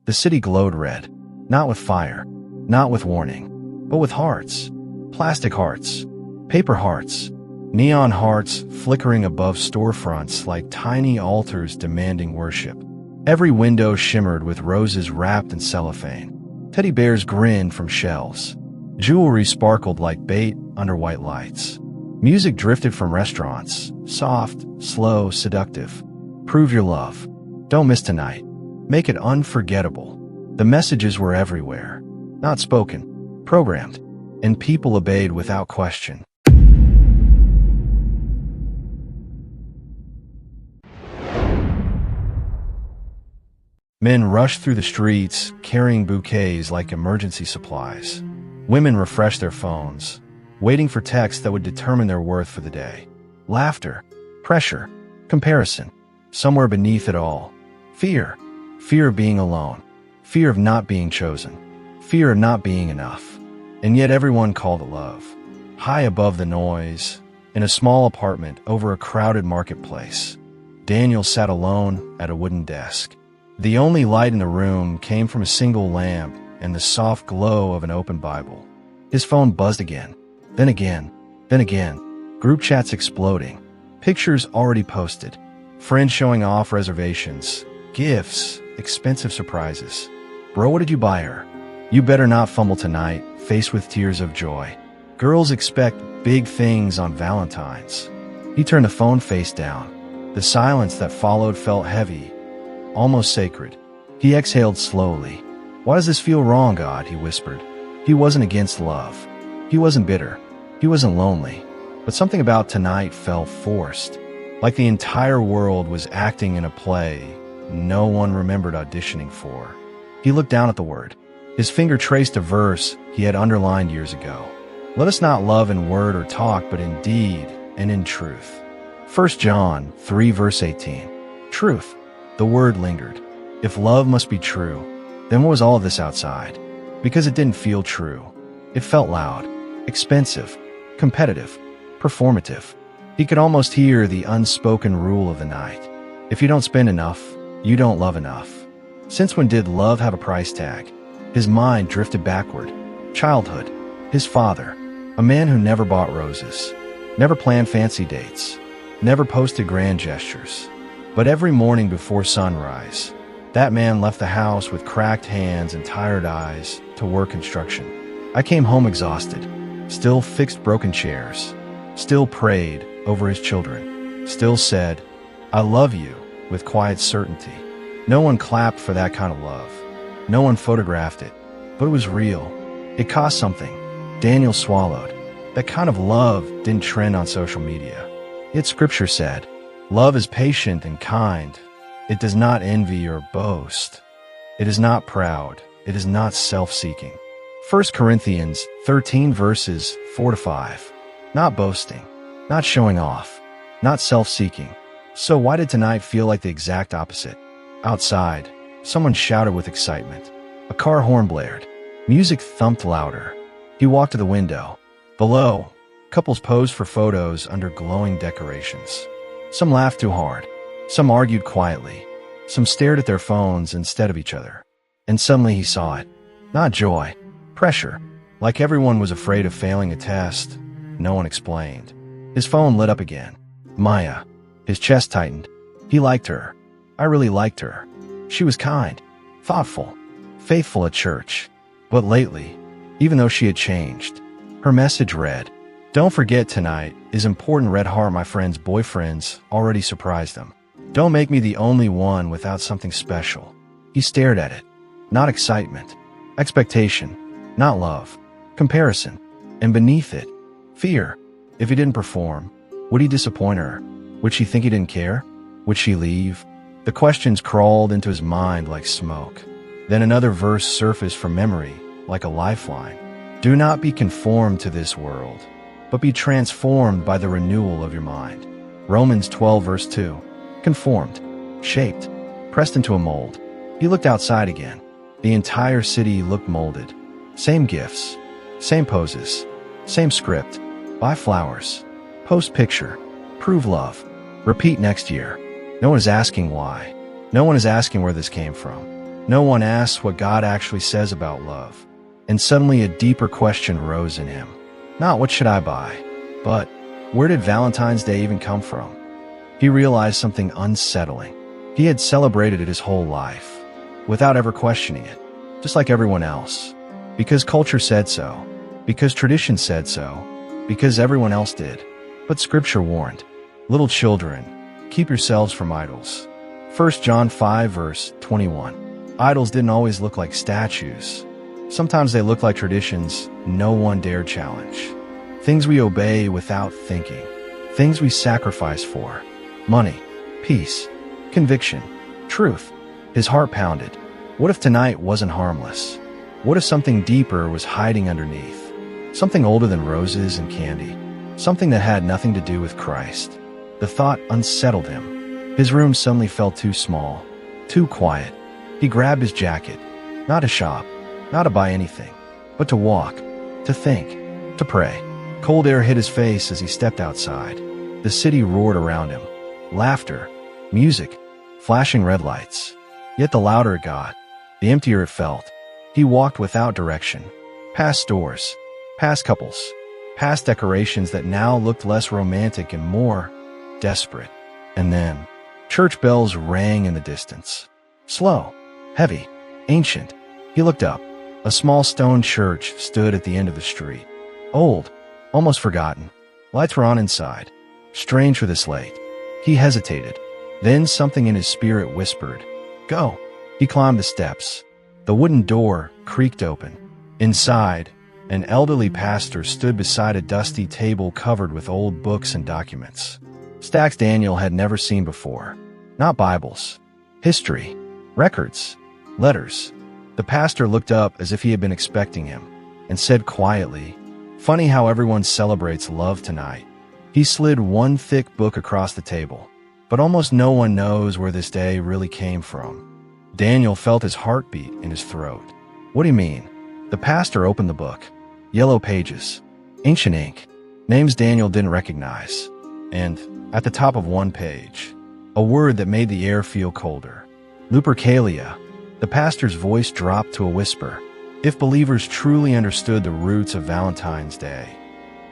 The city glowed red, not with fire, not with warning, but with hearts. Plastic hearts, paper hearts, neon hearts flickering above storefronts like tiny altars demanding worship. Every window shimmered with roses wrapped in cellophane. Teddy bears grinned from shelves. Jewelry sparkled like bait under white lights. Music drifted from restaurants, soft, slow, seductive. Prove your love. Don't miss tonight. Make it unforgettable. The messages were everywhere, not spoken, programmed, and people obeyed without question. Men rushed through the streets, carrying bouquets like emergency supplies. Women refreshed their phones, waiting for texts that would determine their worth for the day. Laughter, pressure, comparison. Somewhere beneath it all, fear. Fear of being alone. Fear of not being chosen. Fear of not being enough. And yet everyone called it love. High above the noise, in a small apartment over a crowded marketplace, Daniel sat alone at a wooden desk. The only light in the room came from a single lamp and the soft glow of an open Bible. His phone buzzed again, then again, then again. Group chats exploding. Pictures already posted. Friends showing off reservations. Gifts. Expensive surprises. Bro, what did you buy her? You better not fumble tonight, faced with tears of joy. Girls expect big things on Valentine's. He turned the phone face down. The silence that followed felt heavy, almost sacred. He exhaled slowly. Why does this feel wrong, God? He whispered. He wasn't against love. He wasn't bitter. He wasn't lonely. But something about tonight felt forced. Like the entire world was acting in a play no one remembered auditioning for. He looked down at the word. His finger traced a verse he had underlined years ago. Let us not love in word or talk, but in deed and in truth. 1 John 3 verse 18. Truth. The word lingered. If love must be true, then what was all of this outside? Because it didn't feel true. It felt loud, expensive, competitive, performative. He could almost hear the unspoken rule of the night. If you don't spend enough, you don't love enough. Since when did love have a price tag? His mind drifted backward. Childhood. His father. A man who never bought roses. Never planned fancy dates. Never posted grand gestures. But every morning before sunrise, that man left the house with cracked hands and tired eyes to work construction. I came home exhausted. Still fixed broken chairs. Still prayed over his children. Still said, I love you, with quiet certainty. No one clapped for that kind of love. No one photographed it. But it was real. It cost something. Daniel swallowed. That kind of love didn't trend on social media. Yet Scripture said, love is patient and kind. It does not envy or boast. It is not proud. It is not self-seeking. 1 Corinthians 13 verses 4-5. Not boasting. Not showing off. Not self-seeking. So why did tonight feel like the exact opposite? Outside, someone shouted with excitement. A car horn blared. Music thumped louder. He walked to the window. Below, couples posed for photos under glowing decorations. Some laughed too hard. Some argued quietly. Some stared at their phones instead of each other. And suddenly he saw it. Not joy. Pressure. Like everyone was afraid of failing a test. No one explained. His phone lit up again. Maya. His chest tightened. He liked her. I really liked her. She was kind, thoughtful, faithful at church. But lately, even though she had changed, her message read, Don't forget tonight is important. Red heart. My friend's boyfriends already surprised them. Don't make me the only one without something special. He stared at it. Not excitement. Expectation. Not love. Comparison. And beneath it, fear. If he didn't perform, would he disappoint her? Would she think he didn't care? Would she leave? The questions crawled into his mind like smoke. Then another verse surfaced from memory, like a lifeline. Do not be conformed to this world, but be transformed by the renewal of your mind. Romans 12 verse 2. Conformed, shaped, pressed into a mold. He looked outside again. The entire city looked molded. Same gifts, same poses, same script. Buy flowers, post picture, prove love, repeat next year. No one is asking why. No one is asking where this came from. No one asks what God actually says about love. And suddenly a deeper question rose in him. Not what should I buy, but where did Valentine's Day even come from? He realized something unsettling. He had celebrated it his whole life, without ever questioning it, just like everyone else. Because culture said so, because tradition said so, because everyone else did. But Scripture warned, little children, keep yourselves from idols. 1 John 5 verse 21. Idols didn't always look like statues. Sometimes they looked like traditions no one dared challenge. Things we obey without thinking. Things we sacrifice for. Money, peace, conviction, truth. His heart pounded. What if tonight wasn't harmless? What if something deeper was hiding underneath? Something older than roses and candy. Something that had nothing to do with Christ. The thought unsettled him. His room suddenly felt too small, too quiet. He grabbed his jacket. Not to shop, not to buy anything, but to walk, to think, to pray. Cold air hit his face as he stepped outside. The city roared around him. Laughter, music, flashing red lights. Yet the louder it got, the emptier it felt. He walked without direction, past stores, past couples, past decorations that now looked less romantic and more desperate. And then, church bells rang in the distance. Slow, heavy, ancient. He looked up. A small stone church stood at the end of the street. Old, almost forgotten. Lights were on inside. Strange for this late. He hesitated. Then something in his spirit whispered, "Go." He climbed the steps. The wooden door creaked open. Inside, an elderly pastor stood beside a dusty table covered with old books and documents. Stacks Daniel had never seen before. Not Bibles. History. Records. Letters. The pastor looked up as if he had been expecting him, and said quietly, "Funny how everyone celebrates love tonight." He slid one thick book across the table, but almost no one knows where this day really came from. Daniel felt his heartbeat in his throat. "What do you mean?" The pastor opened the book. Yellow pages. Ancient ink. Names Daniel didn't recognize. And, at the top of one page, a word that made the air feel colder. Lupercalia. The pastor's voice dropped to a whisper. If believers truly understood the roots of Valentine's Day,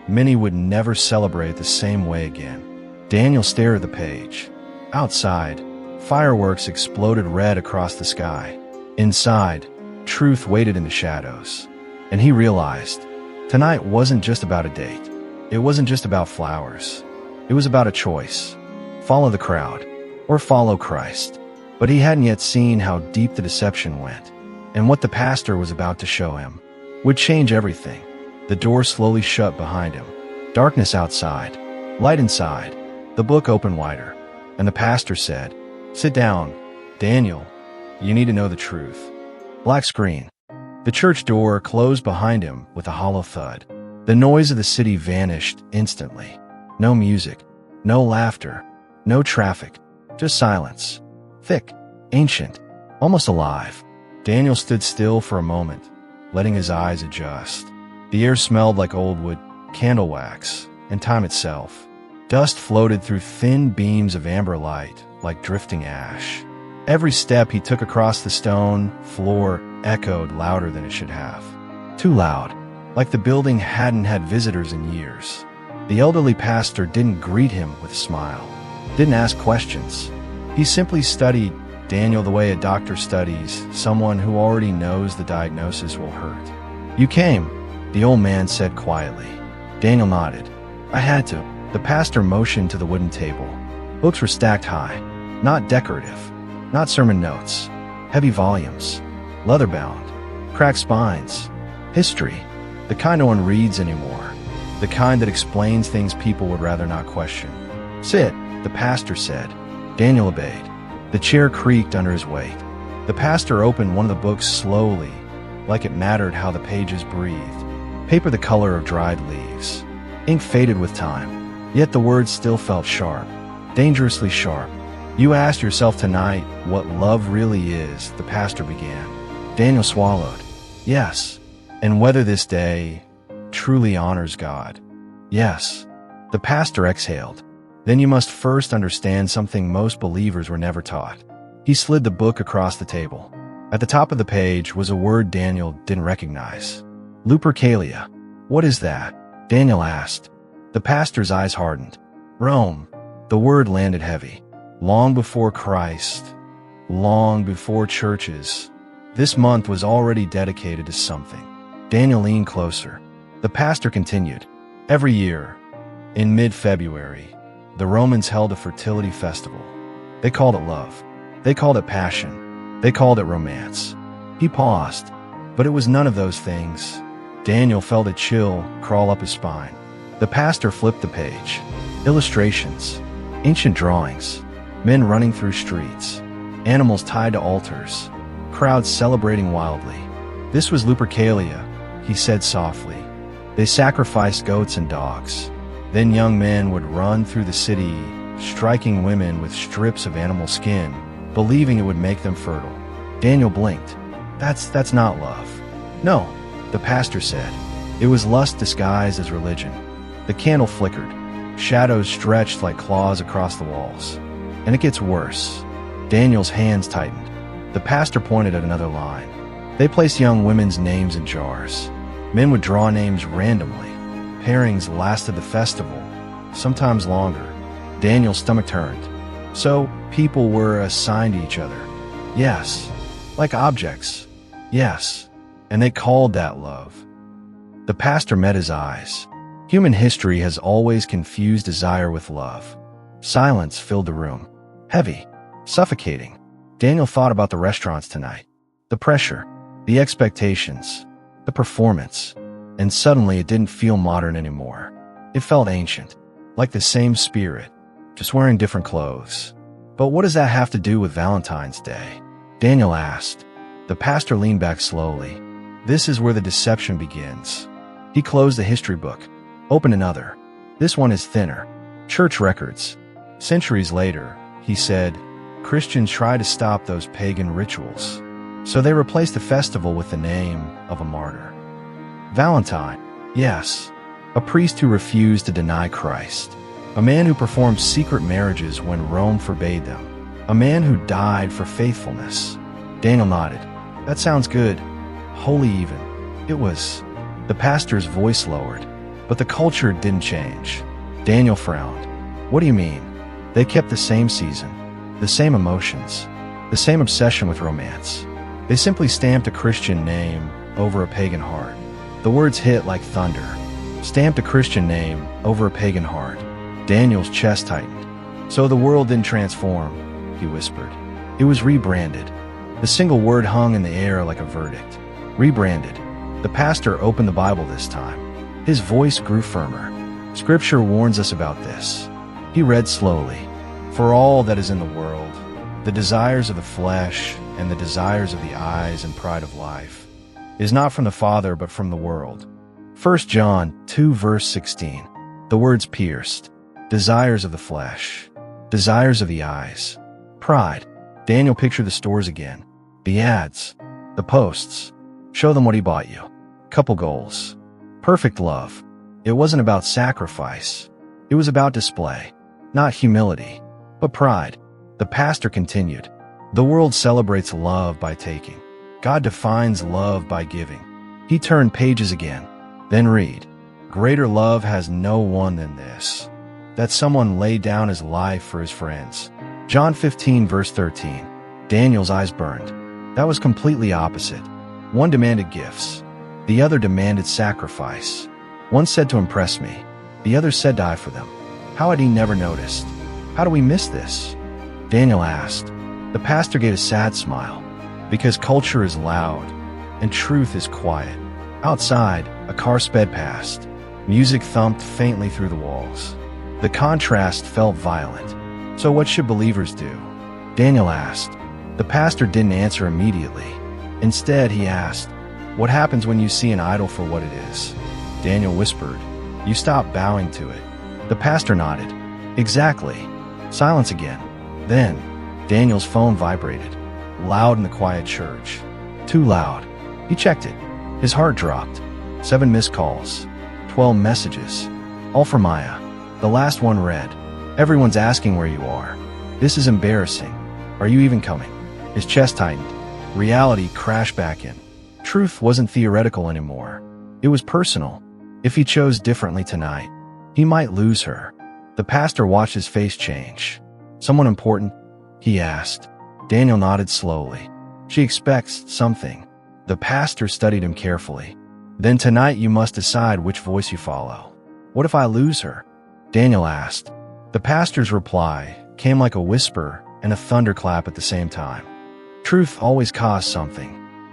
many would never celebrate the same way again. Daniel stared at the page. Outside, fireworks exploded red across the sky. Inside, truth waited in the shadows. And he realized, tonight wasn't just about a date. It wasn't just about flowers. It was about a choice. Follow the crowd, or follow Christ. But he hadn't yet seen how deep the deception went, and what the pastor was about to show him would change everything. The door slowly shut behind him. Darkness outside, light inside. The book opened wider, and the pastor said, "Sit down, Daniel. You need to know the truth." Black screen. The church door closed behind him with a hollow thud. The noise of the city vanished instantly. No music, no laughter, no traffic, just silence. Thick, ancient, almost alive. Daniel stood still for a moment, letting his eyes adjust. The air smelled like old wood, candle wax, and time itself. Dust floated through thin beams of amber light, like drifting ash. Every step he took across the stone floor echoed louder than it should have. Too loud, like the building hadn't had visitors in years. The elderly pastor didn't greet him with a smile, didn't ask questions. He simply studied Daniel the way a doctor studies someone who already knows the diagnosis will hurt. "You came," the old man said quietly. Daniel nodded. "I had to." The pastor motioned to the wooden table. Books were stacked high, not decorative, not sermon notes, heavy volumes, leather-bound, cracked spines, history, the kind no one reads anymore, the kind that explains things people would rather not question. "Sit," the pastor said. Daniel obeyed. The chair creaked under his weight. The pastor opened one of the books slowly, like it mattered how the pages breathed. Paper the color of dried leaves. Ink faded with time, yet the words still felt sharp, dangerously sharp. "You asked yourself tonight what love really is," the pastor began. Daniel swallowed. "Yes. And whether this day truly honors God." "Yes." The pastor exhaled. "Then you must first understand something most believers were never taught." He slid the book across the table. At the top of the page was a word Daniel didn't recognize. Lupercalia. What is that? Daniel asked. The pastor's eyes hardened. Rome. The word landed heavy. Long before Christ. Long before churches. This month was already dedicated to something. Daniel leaned closer. The pastor continued. Every year, in mid-February, the Romans held a fertility festival. They called it love. They called it passion. They called it romance. He paused, but it was none of those things. Daniel felt a chill crawl up his spine. The pastor flipped the page. Illustrations, ancient drawings, men running through streets, animals tied to altars, crowds celebrating wildly. This was Lupercalia, he said softly. They sacrificed goats and dogs. Then young men would run through the city, striking women with strips of animal skin, believing it would make them fertile. Daniel blinked. That's not love. No, the pastor said. It was lust disguised as religion. The candle flickered. Shadows stretched like claws across the walls. And it gets worse. Daniel's hands tightened. The pastor pointed at another line. They placed young women's names in jars. Men would draw names randomly. Pairings lasted the festival, sometimes longer. Daniel's stomach turned. So, people were assigned to each other. Yes. Like objects. Yes. And they called that love. The pastor met his eyes. Human history has always confused desire with love. Silence filled the room. Heavy. Suffocating. Daniel thought about the restaurants tonight. The pressure. The expectations. The performance. And suddenly it didn't feel modern anymore. It felt ancient. Like the same spirit. Just wearing different clothes. But what does that have to do with Valentine's Day? Daniel asked. The pastor leaned back slowly. This is where the deception begins. He closed the history book. Opened another. This one is thinner. Church records. Centuries later, he said, Christians tried to stop those pagan rituals. So they replaced the festival with the name of a martyr. Valentine. Yes. A priest who refused to deny Christ. A man who performed secret marriages when Rome forbade them. A man who died for faithfulness. Daniel nodded. That sounds good. Holy even. It was. The pastor's voice lowered. But the culture didn't change. Daniel frowned. What do you mean? They kept the same season. The same emotions. The same obsession with romance. They simply stamped a Christian name over a pagan heart. The words hit like thunder. Stamped a Christian name over a pagan heart. Daniel's chest tightened. So the world didn't transform, he whispered. It was rebranded. The single word hung in the air like a verdict. Rebranded. The pastor opened the Bible this time. His voice grew firmer. Scripture warns us about this. He read slowly. For all that is in the world, the desires of the flesh and the desires of the eyes and pride of life, is not from the Father but from the world. 1 John 2 verse 16. The words pierced. Desires of the flesh. Desires of the eyes. Pride. Daniel pictured the stores again. The ads. The posts. Show them what he bought you. Couple goals. Perfect love. It wasn't about sacrifice. It was about display. Not humility, but pride. The pastor continued. The world celebrates love by taking. God defines love by giving. He turned pages again. Then read. Greater love has no one than this, that someone laid down his life for his friends. John 15 verse 13. Daniel's eyes burned. That was completely opposite. One demanded gifts. The other demanded sacrifice. One said to impress me. The other said die for them. How had he never noticed? How do we miss this? Daniel asked. The pastor gave a sad smile. Because culture is loud, and truth is quiet. Outside, a car sped past. Music thumped faintly through the walls. The contrast felt violent. So what should believers do? Daniel asked. The pastor didn't answer immediately. Instead, he asked, what happens when you see an idol for what it is? Daniel whispered, you stop bowing to it. The pastor nodded. Exactly. Silence again. Then, Daniel's phone vibrated. Loud in the quiet church. Too loud. He checked it. His heart dropped. 7 missed calls. 12 messages. All from Maya. The last one read, everyone's asking where you are. This is embarrassing. Are you even coming? His chest tightened. reality crashed back in. Truth wasn't theoretical anymore. It was personal. If he chose differently tonight, he might lose her. The pastor watched his face change. "Someone important?" he asked. Daniel nodded slowly. "She expects something." The pastor studied him carefully. "Then tonight you must decide which voice you follow." "What if I lose her?" Daniel asked. The pastor's reply came like a whisper and a thunderclap at the same time. Truth always costs something.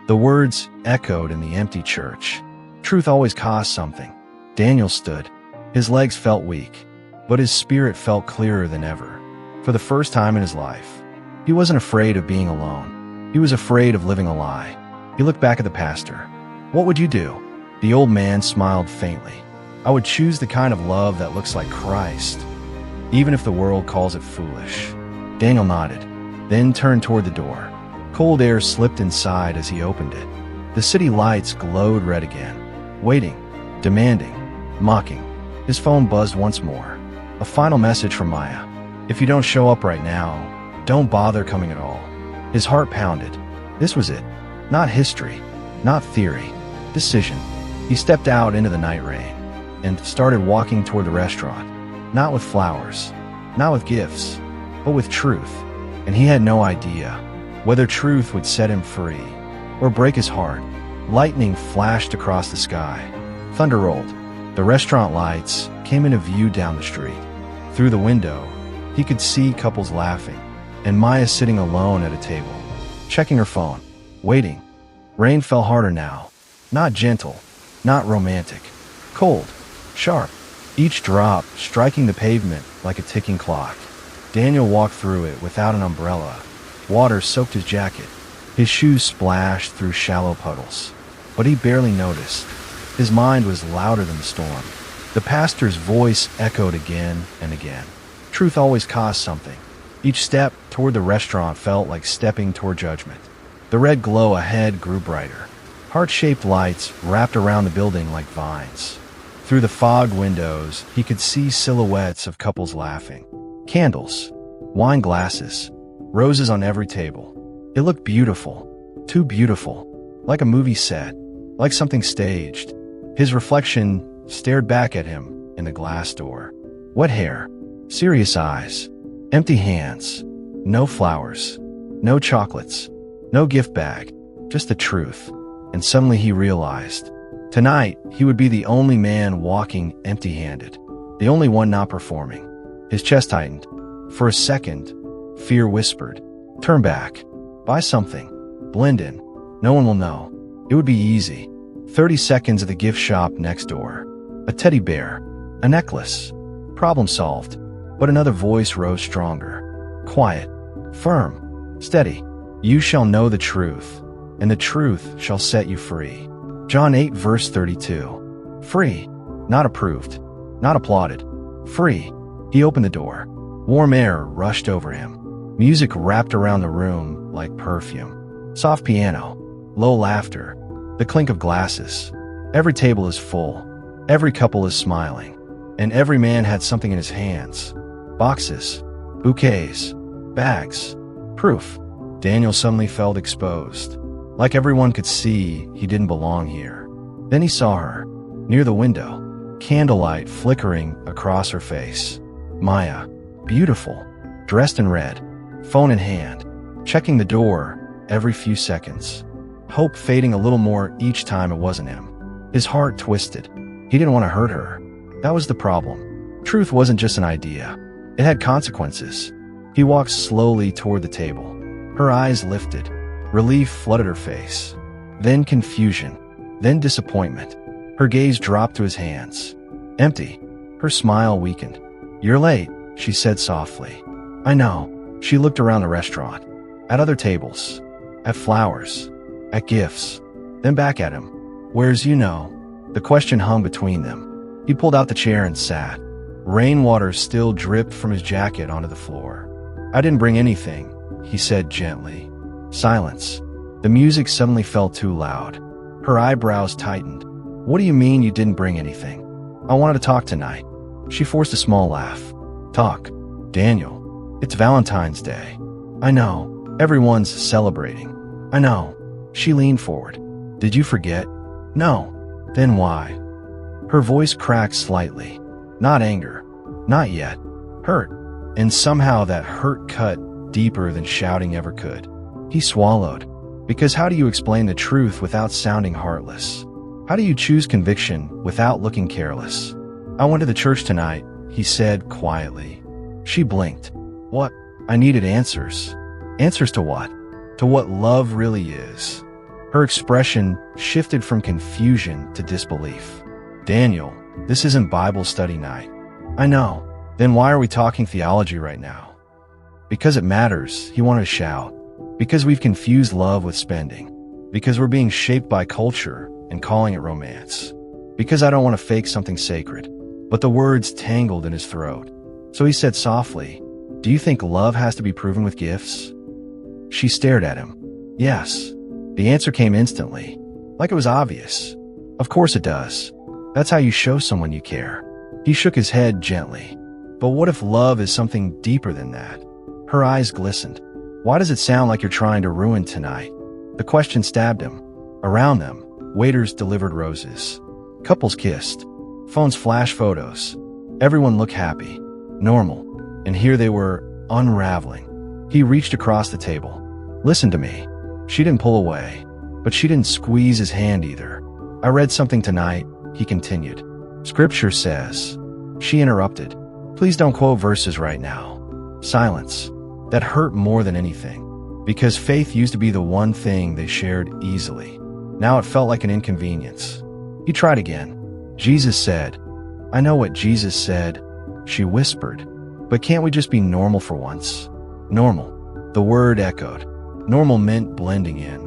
The words echoed in the empty church. Truth always costs something. Daniel stood. His legs felt weak, but his spirit felt clearer than ever. For the first time in his life, he wasn't afraid of being alone. He was afraid of living a lie. He looked back at the pastor. "What would you do?" The old man smiled faintly. "I would choose the kind of love that looks like Christ, even if the world calls it foolish." Daniel nodded, then turned toward the door. Cold air slipped inside as he opened it. The city lights glowed red again. Waiting, demanding, mocking. His phone buzzed once more. A final message from Maya. "If you don't show up right now, don't bother coming at all." His heart pounded. This was it. Not history, not theory. Decision. He stepped out into the night rain and started walking toward the restaurant. Not with flowers, not with gifts, but with truth. And he had no idea whether truth would set him free or break his heart. Lightning flashed across the sky. Thunder rolled. The restaurant lights came into view down the street. Through the window, he could see couples laughing, and Maya sitting alone at a table, checking her phone, waiting. Rain fell harder now. Not gentle, not romantic. Cold, sharp, each drop striking the pavement like a ticking clock. Daniel walked through it without an umbrella. Water soaked his jacket. His shoes splashed through shallow puddles. But he barely noticed. His mind was louder than the storm. The pastor's voice echoed again and again. Truth always costs something. Each step toward the restaurant felt like stepping toward judgment. The red glow ahead grew brighter. Heart-shaped lights wrapped around the building like vines. Through the fogged windows, he could see silhouettes of couples laughing. Candles, wine glasses, roses on every table. It looked beautiful, too beautiful, like a movie set, like something staged. His reflection stared back at him in the glass door. Wet hair, serious eyes, empty hands, no flowers, no chocolates, no gift bag, just the truth. And suddenly he realized, tonight he would be the only man walking empty-handed, the only one not performing. His chest tightened. For a second, fear whispered, "Turn back. Buy something. Blend in. No one will know." It would be easy. 30 seconds at the gift shop next door. A teddy bear. A necklace. Problem solved. But another voice rose stronger. Quiet. Firm. Steady. "You shall know the truth, and the truth shall set you free." John 8 verse 32. Free. Not approved. Not applauded. Free. He opened the door. Warm air rushed over him. Music wrapped around the room like perfume. Soft piano. Low laughter. The clink of glasses. Every table is full. Every couple is smiling. And every man had something in his hands. Boxes. Bouquets. Bags. Proof. Daniel suddenly felt exposed. Like everyone could see he didn't belong here. Then he saw her. Near the window. Candlelight flickering across her face. Maya. Beautiful. Dressed in red. Phone in hand. Checking the door every few seconds. Hope fading a little more each time it wasn't him. His heart twisted. He didn't want to hurt her. That was the problem. Truth wasn't just an idea. It had consequences. He walked slowly toward the table. Her eyes lifted. Relief flooded her face. Then confusion. Then disappointment. Her gaze dropped to his hands. Empty. Her smile weakened. "You're late," she said softly. "I know." She looked around the restaurant. At other tables. At flowers. At gifts. Then back at him. "Where's you know?" The question hung between them. He pulled out the chair and sat. Rainwater still dripped from his jacket onto the floor. "I didn't bring anything," he said gently. Silence. The music suddenly felt too loud. Her eyebrows tightened. "What do you mean you didn't bring anything?" "I wanted to talk tonight." She forced a small laugh. "Talk." "Daniel, it's Valentine's Day." "I know. Everyone's celebrating. I know. She leaned forward. Did you forget? No. Then why? Her voice cracked slightly. Not anger. Not yet. Hurt. And somehow that hurt cut deeper than shouting ever could. He swallowed. Because how do you explain the truth without sounding heartless? How do you choose conviction without looking careless? I went to the church tonight, he said quietly. She blinked. What? I needed answers. Answers to what? To what love really is. Her expression shifted from confusion to disbelief. Daniel, this isn't Bible study night. I know. Then why are we talking theology right now? Because it matters, he wanted to shout. Because we've confused love with spending. Because we're being shaped by culture and calling it romance. Because I don't want to fake something sacred. But the words tangled in his throat. So he said softly, do you think love has to be proven with gifts? She stared at him. Yes. The answer came instantly, like it was obvious. Of course it does. That's how you show someone you care. He shook his head gently. But what if love is something deeper than that? Her eyes glistened. Why does it sound like you're trying to ruin tonight? The question stabbed him. Around them, waiters delivered roses. Couples kissed. Phones flashed photos. Everyone looked happy. Normal. And here they were, unraveling. He reached across the table. Listen to me. She didn't pull away. But she didn't squeeze his hand either. I read something tonight, he continued. Scripture says. She interrupted. Please don't quote verses right now. Silence. That hurt more than anything. Because faith used to be the one thing they shared easily. Now it felt like an inconvenience. He tried again. Jesus said. I know what Jesus said, she whispered. But can't we just be normal for once? Normal. The word echoed. Normal meant blending in.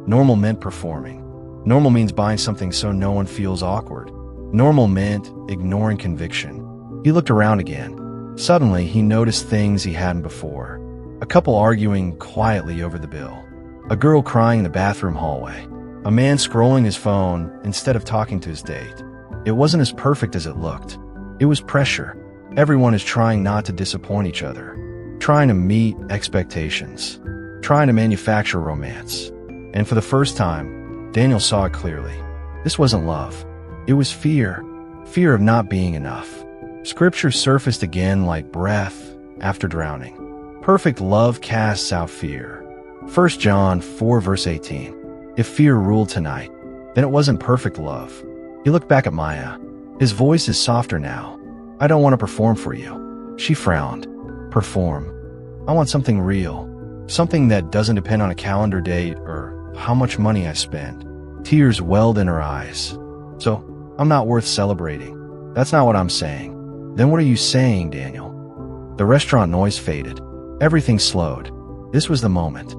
Normal meant performing. Normal means buying something so no one feels awkward. Normal meant ignoring conviction. He looked around again. Suddenly, he noticed things he hadn't before. A couple arguing quietly over the bill. A girl crying in the bathroom hallway. A man scrolling his phone instead of talking to his date. It wasn't as perfect as it looked. It was pressure. Everyone is trying not to disappoint each other. Trying to meet expectations. Trying to manufacture romance. And for the first time, Daniel saw it clearly. This wasn't love. It was fear. Fear of not being enough. Scripture surfaced again like breath after drowning. Perfect love casts out fear. 1 John 4 verse 18. If fear ruled tonight, then it wasn't perfect love. He looked back at Maya. His voice is softer now. I don't want to perform for you. She frowned. Perform. I want something real. Something that doesn't depend on a calendar date or how much money I spend. Tears welled in her eyes. So, I'm not worth celebrating. That's not what I'm saying. Then what are you saying, Daniel? The restaurant noise faded. Everything slowed. This was the moment.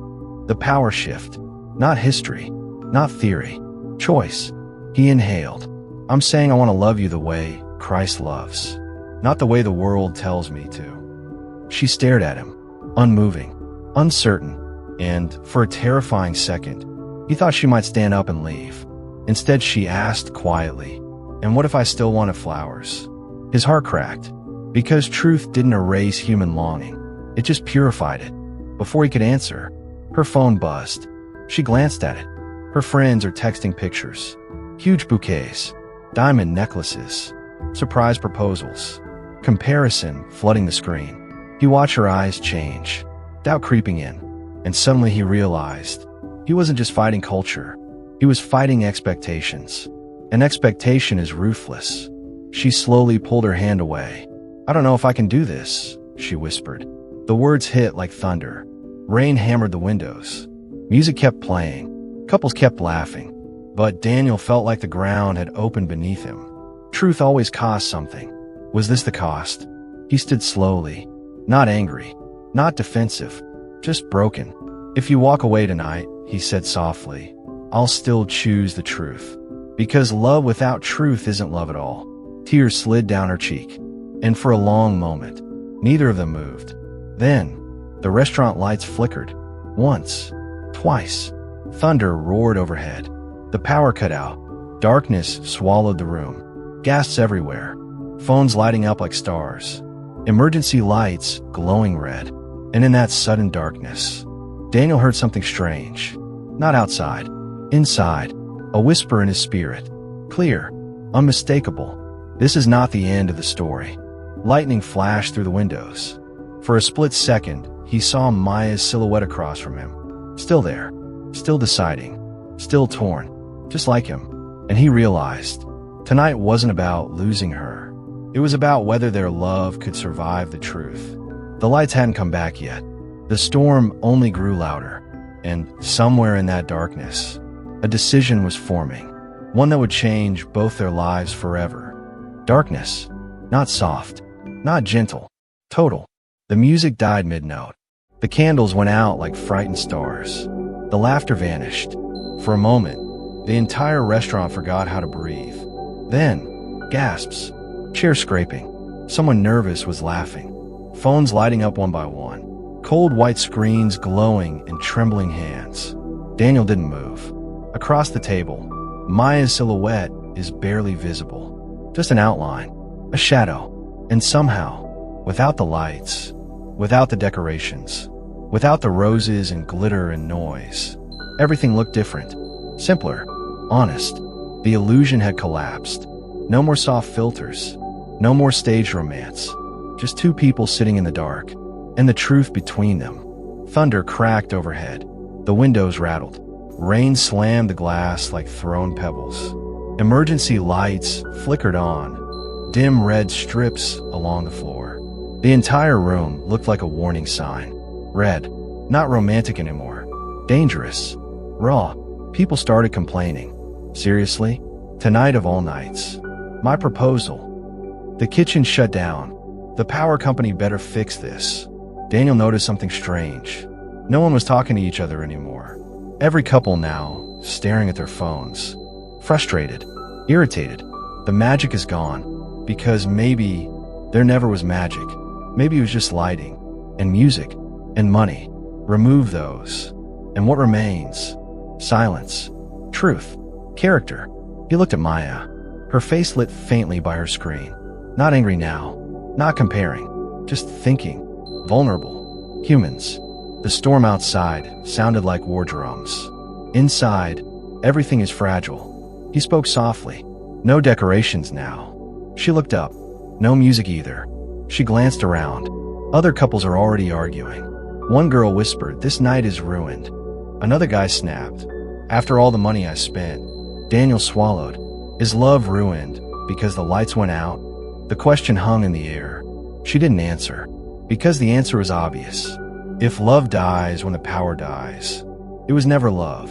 The power shift. Not history. Not theory. Choice. He inhaled. I'm saying I want to love you the way Christ loves. Not the way the world tells me to. She stared at him. Unmoving. Uncertain. And, for a terrifying second, he thought she might stand up and leave. Instead, she asked quietly, and what if I still wanted flowers? His heart cracked. Because truth didn't erase human longing. It just purified it. Before he could answer, her phone buzzed. She glanced at it. Her friends are texting pictures. Huge bouquets. Diamond necklaces. Surprise proposals. Comparison flooding the screen. He watched her eyes change. Doubt creeping in. And suddenly he realized he wasn't just fighting culture. He was fighting expectations. An expectation is ruthless. She slowly pulled her hand away. I don't know if I can do this, she whispered. The words hit like thunder. Rain hammered the windows. Music kept playing. Couples kept laughing. But Daniel felt like the ground had opened beneath him. Truth always costs something. Was this the cost? He stood slowly. Not angry. Not defensive. Just broken. If you walk away tonight, he said softly, I'll still choose the truth. Because love without truth isn't love at all. Tears slid down her cheek. And for a long moment, neither of them moved. Then, the restaurant lights flickered. Once. Twice. Thunder roared overhead. The power cut out. Darkness swallowed the room. Gasps everywhere. Phones lighting up like stars. Emergency lights glowing red. And in that sudden darkness, Daniel heard something strange. Not outside. Inside. A whisper in his spirit. Clear. Unmistakable. This is not the end of the story. Lightning flashed through the windows. For a split second, he saw Maya's silhouette across from him. Still there. Still deciding. Still torn. Just like him. And he realized, tonight wasn't about losing her. It was about whether their love could survive the truth. The lights hadn't come back yet. The storm only grew louder. And somewhere in that darkness, a decision was forming. One that would change both their lives forever. Darkness. Not soft. Not gentle. Total. The music died mid-note. The candles went out like frightened stars. The laughter vanished. For a moment, the entire restaurant forgot how to breathe. Then, gasps. Chair scraping. Someone nervous was laughing. Phones lighting up one by one. Cold white screens glowing in trembling hands. Daniel didn't move. Across the table, Maya's silhouette is barely visible. Just an outline. A shadow. And somehow, without the lights, without the decorations, without the roses and glitter and noise, everything looked different. Simpler. Honest. The illusion had collapsed. No more soft filters. No more staged romance. Just two people sitting in the dark. And the truth between them. Thunder cracked overhead. The windows rattled. Rain slammed the glass like thrown pebbles. Emergency lights flickered on. Dim red strips along the floor. The entire room looked like a warning sign. Red. Not romantic anymore. Dangerous. Raw. People started complaining. Seriously? Tonight of all nights. My proposal. The kitchen shut down. The power company better fix this. Daniel noticed something strange. No one was talking to each other anymore. Every couple now staring at their phones. Frustrated. Irritated. The magic is gone. Because maybe there never was magic. Maybe it was just lighting. And music. And money. Remove those. And what remains? Silence. Truth. Character. He looked at Maya. Her face lit faintly by her screen. Not angry now. Not comparing. Just thinking. Vulnerable. Humans. The storm outside sounded like war drums. Inside, everything is fragile. He spoke softly. No decorations now. She looked up. No music either. She glanced around. Other couples are already arguing. One girl whispered, "This night is ruined." Another guy snapped, "After all the money I spent." Daniel swallowed. Is love ruined because the lights went out? The question hung in the air. She didn't answer. Because the answer was obvious. If love dies when the power dies, it was never love.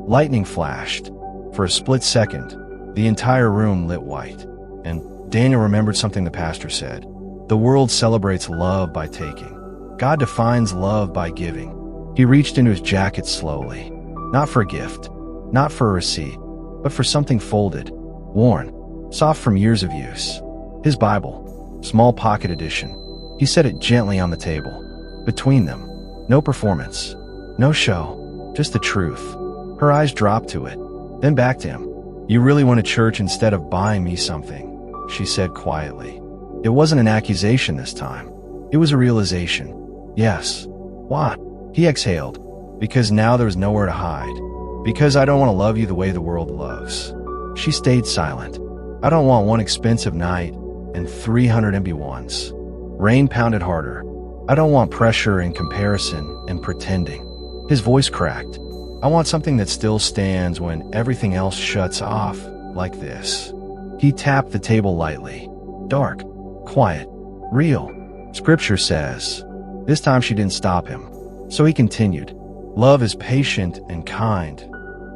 Lightning flashed. For a split second, the entire room lit white. And Daniel remembered something the pastor said. The world celebrates love by taking. God defines love by giving. He reached into his jacket slowly. Not for a gift. Not for a receipt. But for something folded. Worn. Soft from years of use. His Bible. Small pocket edition. He set it gently on the table. Between them. No performance. No show. Just the truth. Her eyes dropped to it. Then back to him. "You really went to church instead of buying me something," she said quietly. It wasn't an accusation this time. It was a realization. Yes. What? He exhaled. Because now there was nowhere to hide. Because I don't want to love you the way the world loves. She stayed silent. I don't want one expensive night and 300 empty ones. Rain pounded harder. I don't want pressure and comparison and pretending. His voice cracked. I want something that still stands when everything else shuts off, like this. He tapped the table lightly. Dark. Quiet. Real. Scripture says. This time she didn't stop him. So he continued. Love is patient and kind.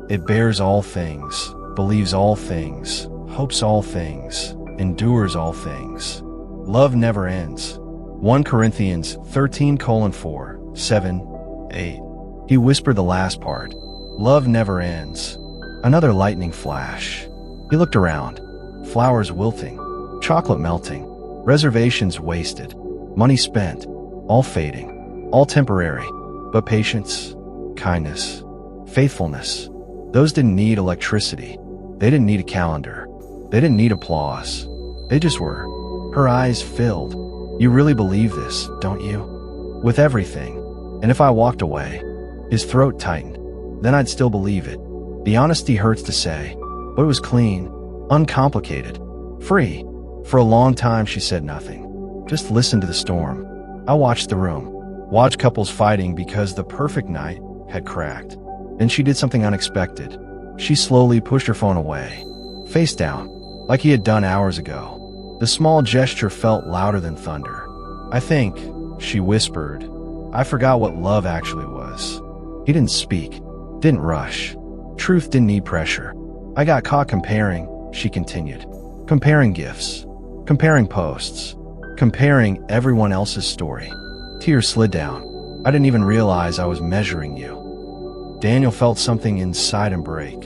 It bears all things, believes all things, hopes all things, endures all things. Love never ends. 1 Corinthians 13:4, 7, 8. He whispered the last part. Love never ends. Another lightning flash. He looked around. Flowers wilting. Chocolate melting. Reservations wasted. Money spent. All fading. All temporary. But patience, kindness, faithfulness. Those didn't need electricity. They didn't need a calendar. They didn't need applause. They just were. Her eyes filled. You really believe this, don't you? With everything. And if I walked away? His throat tightened. then I'd still believe it. The honesty hurts to say, but it was clean, uncomplicated, free. For a long time, she said nothing. Just listened to the storm. I watched the room, watched couples fighting because the perfect night had cracked. Then she did something unexpected. She slowly pushed her phone away, face down, like he had done hours ago. The small gesture felt louder than thunder. I think, she whispered, I forgot what love actually was. He didn't speak, didn't rush. Truth didn't need pressure. I got caught comparing, she continued. Comparing gifts, comparing posts, comparing everyone else's story. Tears slid down. I didn't even realize I was measuring you. Daniel felt something inside him break,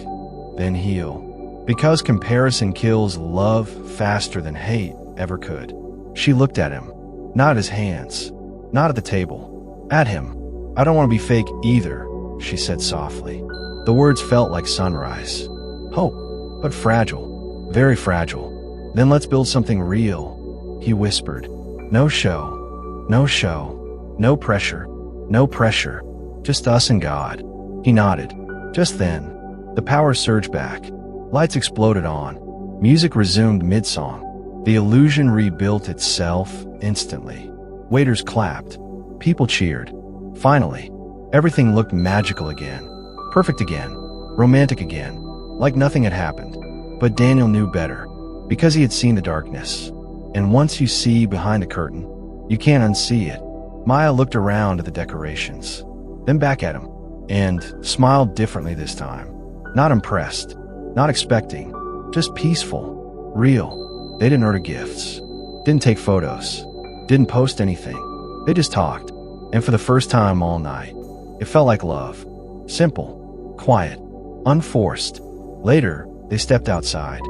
then heal. Because comparison kills love faster than hate ever could. She looked at him, not at his hands, not at the table, at him. I don't want to be fake either, she said softly. The words felt like sunrise. Hope, but fragile, very fragile. Then let's build something real, he whispered. No show, no show, no pressure, no pressure, just us and God. He nodded. Just then, the power surged back. Lights exploded on. Music resumed mid-song. The illusion rebuilt itself instantly. Waiters clapped. People cheered. Finally, everything looked magical again. Perfect again. Romantic again. Like nothing had happened. But Daniel knew better. Because he had seen the darkness. And once you see behind a curtain, you can't unsee it. Maya looked around at the decorations, then back at him, and smiled differently this time. Not impressed, not expecting, just peaceful, real. They didn't order gifts, didn't take photos, didn't post anything. They just talked, and for the first time all night, it felt like love. Simple, quiet, unforced. Later, they stepped outside.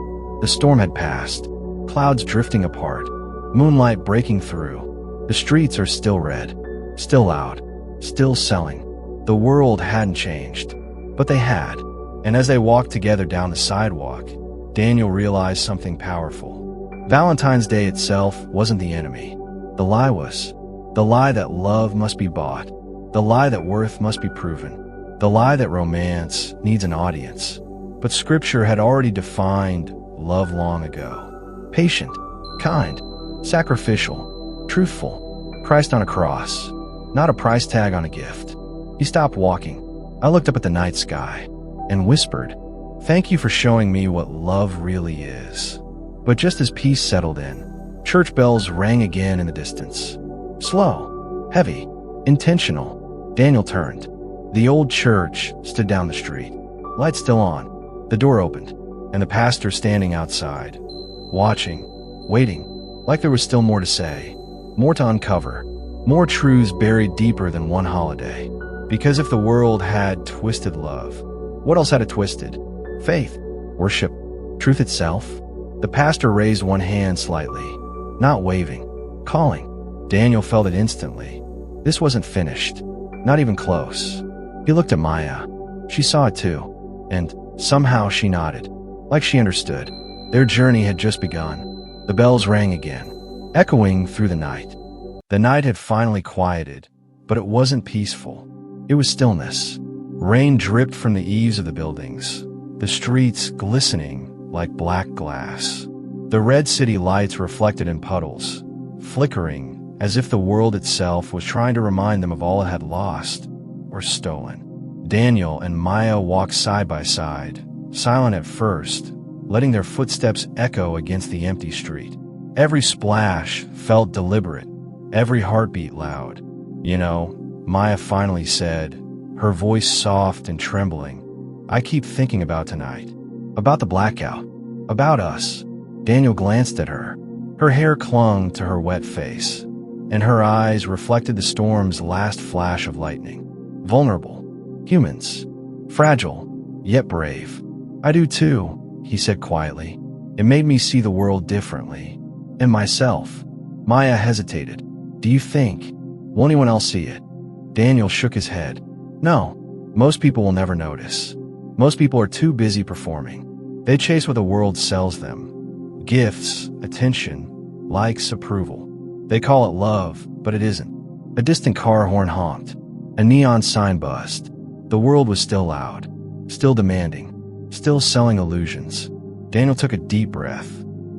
The storm had passed, clouds drifting apart, moonlight breaking through. The streets are still red, still loud, still selling. The world hadn't changed, but they had. And as they walked together down the sidewalk, Daniel realized something powerful. Valentine's Day itself wasn't the enemy. The lie was. The lie that love must be bought. The lie that worth must be proven. The lie that romance needs an audience. But Scripture had already defined love long ago. Patient, kind, sacrificial, truthful. Christ on a cross, not a price tag on a gift. He stopped walking. I looked up at the night sky and whispered, "Thank you for showing me what love really is." But just as peace settled in, church bells rang again in the distance. Slow, heavy, intentional. Daniel turned. The old church stood down the street. Lights still on. The door opened, and the pastor standing outside, watching, waiting, like there was still more to say, more to uncover, more truths buried deeper than one holiday. Because if the world had twisted love, what else had it twisted? Faith, worship, truth itself? The pastor raised one hand slightly, not waving, calling. Daniel felt it instantly. This wasn't finished, not even close. He looked at Maya. She saw it too, and somehow she nodded, like she understood. Their journey had just begun. The bells rang again, echoing through the night. The night had finally quieted, but it wasn't peaceful. It was stillness. Rain dripped from the eaves of the buildings, the streets glistening like black glass. The red city lights reflected in puddles, flickering as if the world itself was trying to remind them of all it had lost or stolen. Daniel and Maya walked side by side, silent at first, letting their footsteps echo against the empty street. Every splash felt deliberate, every heartbeat loud. "You know," Maya finally said, her voice soft and trembling, "I keep thinking about tonight, about the blackout, about us." Daniel glanced at her. Her hair clung to her wet face, and her eyes reflected the storm's last flash of lightning. Vulnerable, humans, fragile, yet brave. "I do too," he said quietly. "It made me see the world differently, and myself." Maya hesitated. "Do you think? Will anyone else see it?" Daniel shook his head. "No, most people will never notice. Most people are too busy performing. They chase what the world sells them. Gifts, attention, likes, approval. They call it love, but it isn't." A distant car horn honked. A neon sign buzzed. The world was still loud, still demanding, still selling illusions. Daniel took a deep breath.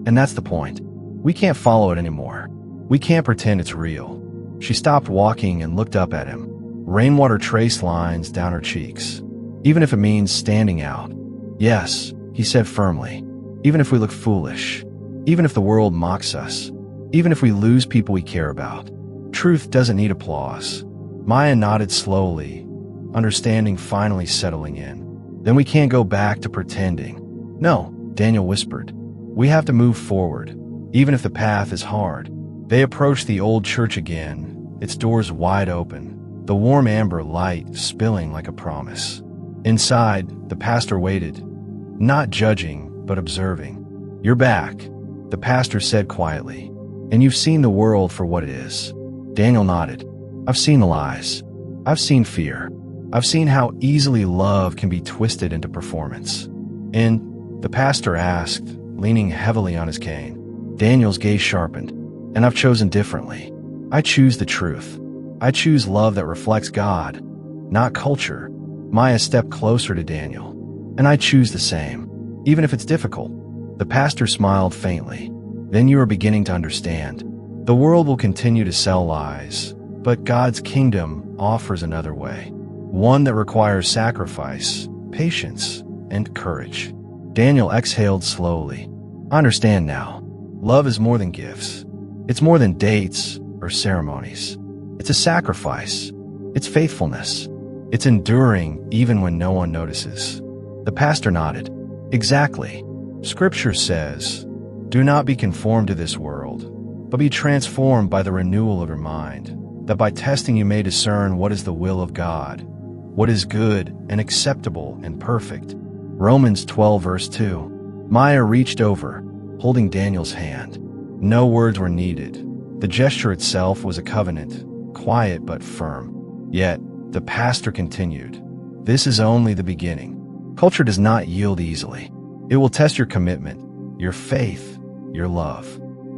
And that's the point. We can't follow it anymore. We can't pretend it's real. She stopped walking and looked up at him. Rainwater traced lines down her cheeks. Even if it means standing out. Yes, he said firmly. Even if we look foolish. Even if the world mocks us. Even if we lose people we care about. Truth doesn't need applause. Maya nodded slowly, understanding finally settling in. Then we can't go back to pretending. No, Daniel whispered. We have to move forward, even if the path is hard. They approached the old church again, its doors wide open, the warm amber light spilling like a promise. Inside, the pastor waited, not judging, but observing. You're back, the pastor said quietly, and you've seen the world for what it is. Daniel nodded. I've seen the lies. I've seen fear. I've seen how easily love can be twisted into performance. And the pastor asked, leaning heavily on his cane. Daniel's gaze sharpened. And I've chosen differently. I choose the truth. I choose love that reflects God, not culture. Maya stepped closer to Daniel. And I choose the same, even if it's difficult. The pastor smiled faintly. Then you are beginning to understand. The world will continue to sell lies, but God's kingdom offers another way. One that requires sacrifice, patience, and courage. Daniel exhaled slowly. I understand now. Love is more than gifts. It's more than dates or ceremonies. It's a sacrifice. It's faithfulness. It's enduring even when no one notices. The pastor nodded. Exactly. Scripture says, do not be conformed to this world, but be transformed by the renewal of your mind, that by testing you may discern what is the will of God, what is good and acceptable and perfect. Romans 12 verse 2. Maya reached over, holding Daniel's hand. No words were needed. The gesture itself was a covenant, quiet but firm. Yet, the pastor continued, this is only the beginning. Culture does not yield easily. It will test your commitment, your faith, your love.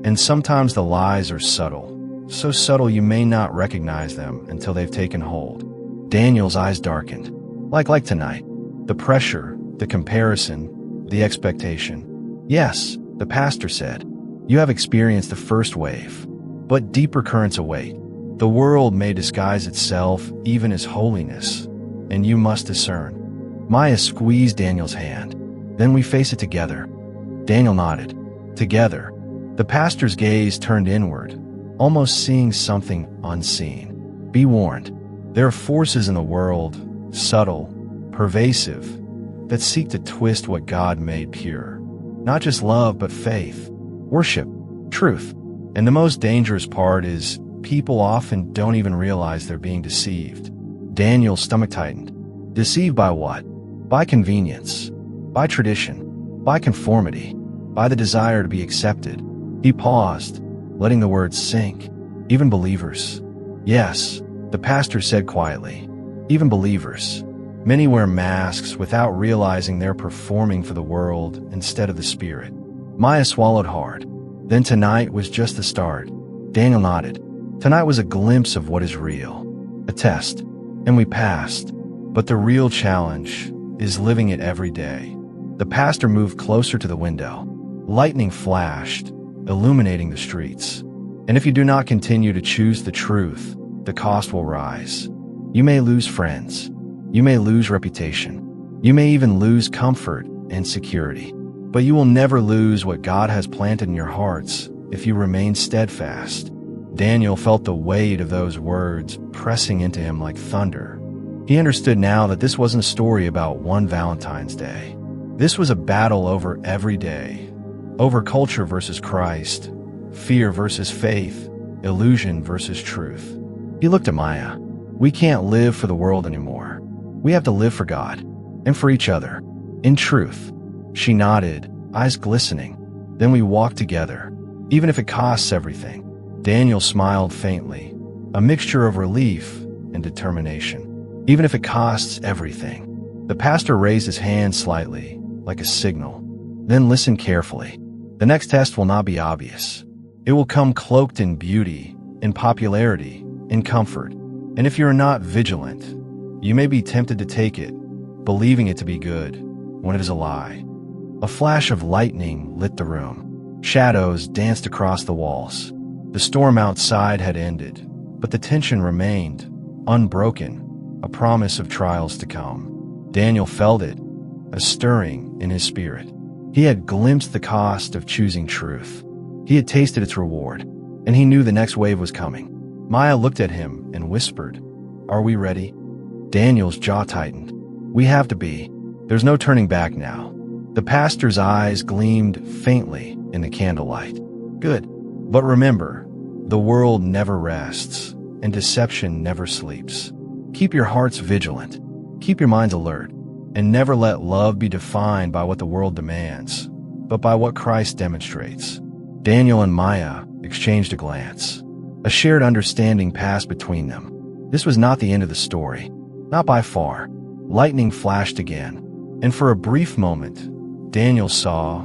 And sometimes the lies are subtle, so subtle you may not recognize them until they've taken hold. Daniel's eyes darkened. Like tonight. The pressure, the comparison, the expectation. Yes, the pastor said, you have experienced the first wave, but deeper currents await. The world may disguise itself even as holiness, and you must discern. Maya squeezed Daniel's hand. Then we face it together. Daniel nodded. Together. The pastor's gaze turned inward, almost seeing something unseen. Be warned. There are forces in the world, subtle, pervasive, that seek to twist what God made pure. Not just love, but faith, worship, truth. And the most dangerous part is people often don't even realize they're being deceived. Daniel's stomach tightened. Deceived by what? By convenience, by tradition, by conformity, by the desire to be accepted. He paused, letting the words sink. Even believers. Yes, the pastor said quietly. Even believers. Many wear masks without realizing they're performing for the world instead of the Spirit. Maya swallowed hard. Then tonight was just the start. Daniel nodded. Tonight was a glimpse of what is real. A test. And we passed. But the real challenge is living it every day. The pastor moved closer to the window. Lightning flashed, illuminating the streets. And if you do not continue to choose the truth, the cost will rise. You may lose friends. You may lose reputation. You may even lose comfort and security. But you will never lose what God has planted in your hearts if you remain steadfast. Daniel felt the weight of those words pressing into him like thunder. He understood now that this wasn't a story about one Valentine's Day. This was a battle over every day, over culture versus Christ, fear versus faith, illusion versus truth. He looked at Maya. We can't live for the world anymore. We have to live for God and for each other, in truth. She nodded, eyes glistening. Then we walked together, even if it costs everything. Daniel smiled faintly, a mixture of relief and determination. Even if it costs everything. The pastor raised his hand slightly, like a signal. Then listened carefully. The next test will not be obvious. It will come cloaked in beauty, in popularity, in comfort. And if you're not vigilant, You may be tempted to take it, believing it to be good, when it is a lie. A flash of lightning lit the room. Shadows danced across the walls. The storm outside had ended, but the tension remained, unbroken, a promise of trials to come. Daniel felt it, a stirring in his spirit. He had glimpsed the cost of choosing truth. He had tasted its reward, and he knew the next wave was coming. Maya looked at him and whispered, "Are we ready?" Daniel's jaw tightened. "We have to be. There's no turning back now." The pastor's eyes gleamed faintly in the candlelight. "Good. But remember, the world never rests, and deception never sleeps. Keep your hearts vigilant. Keep your minds alert, and never let love be defined by what the world demands, but by what Christ demonstrates." Daniel and Maya exchanged a glance. A shared understanding passed between them. This was not the end of the story. Not by far. Lightning flashed again, and for a brief moment, Daniel saw,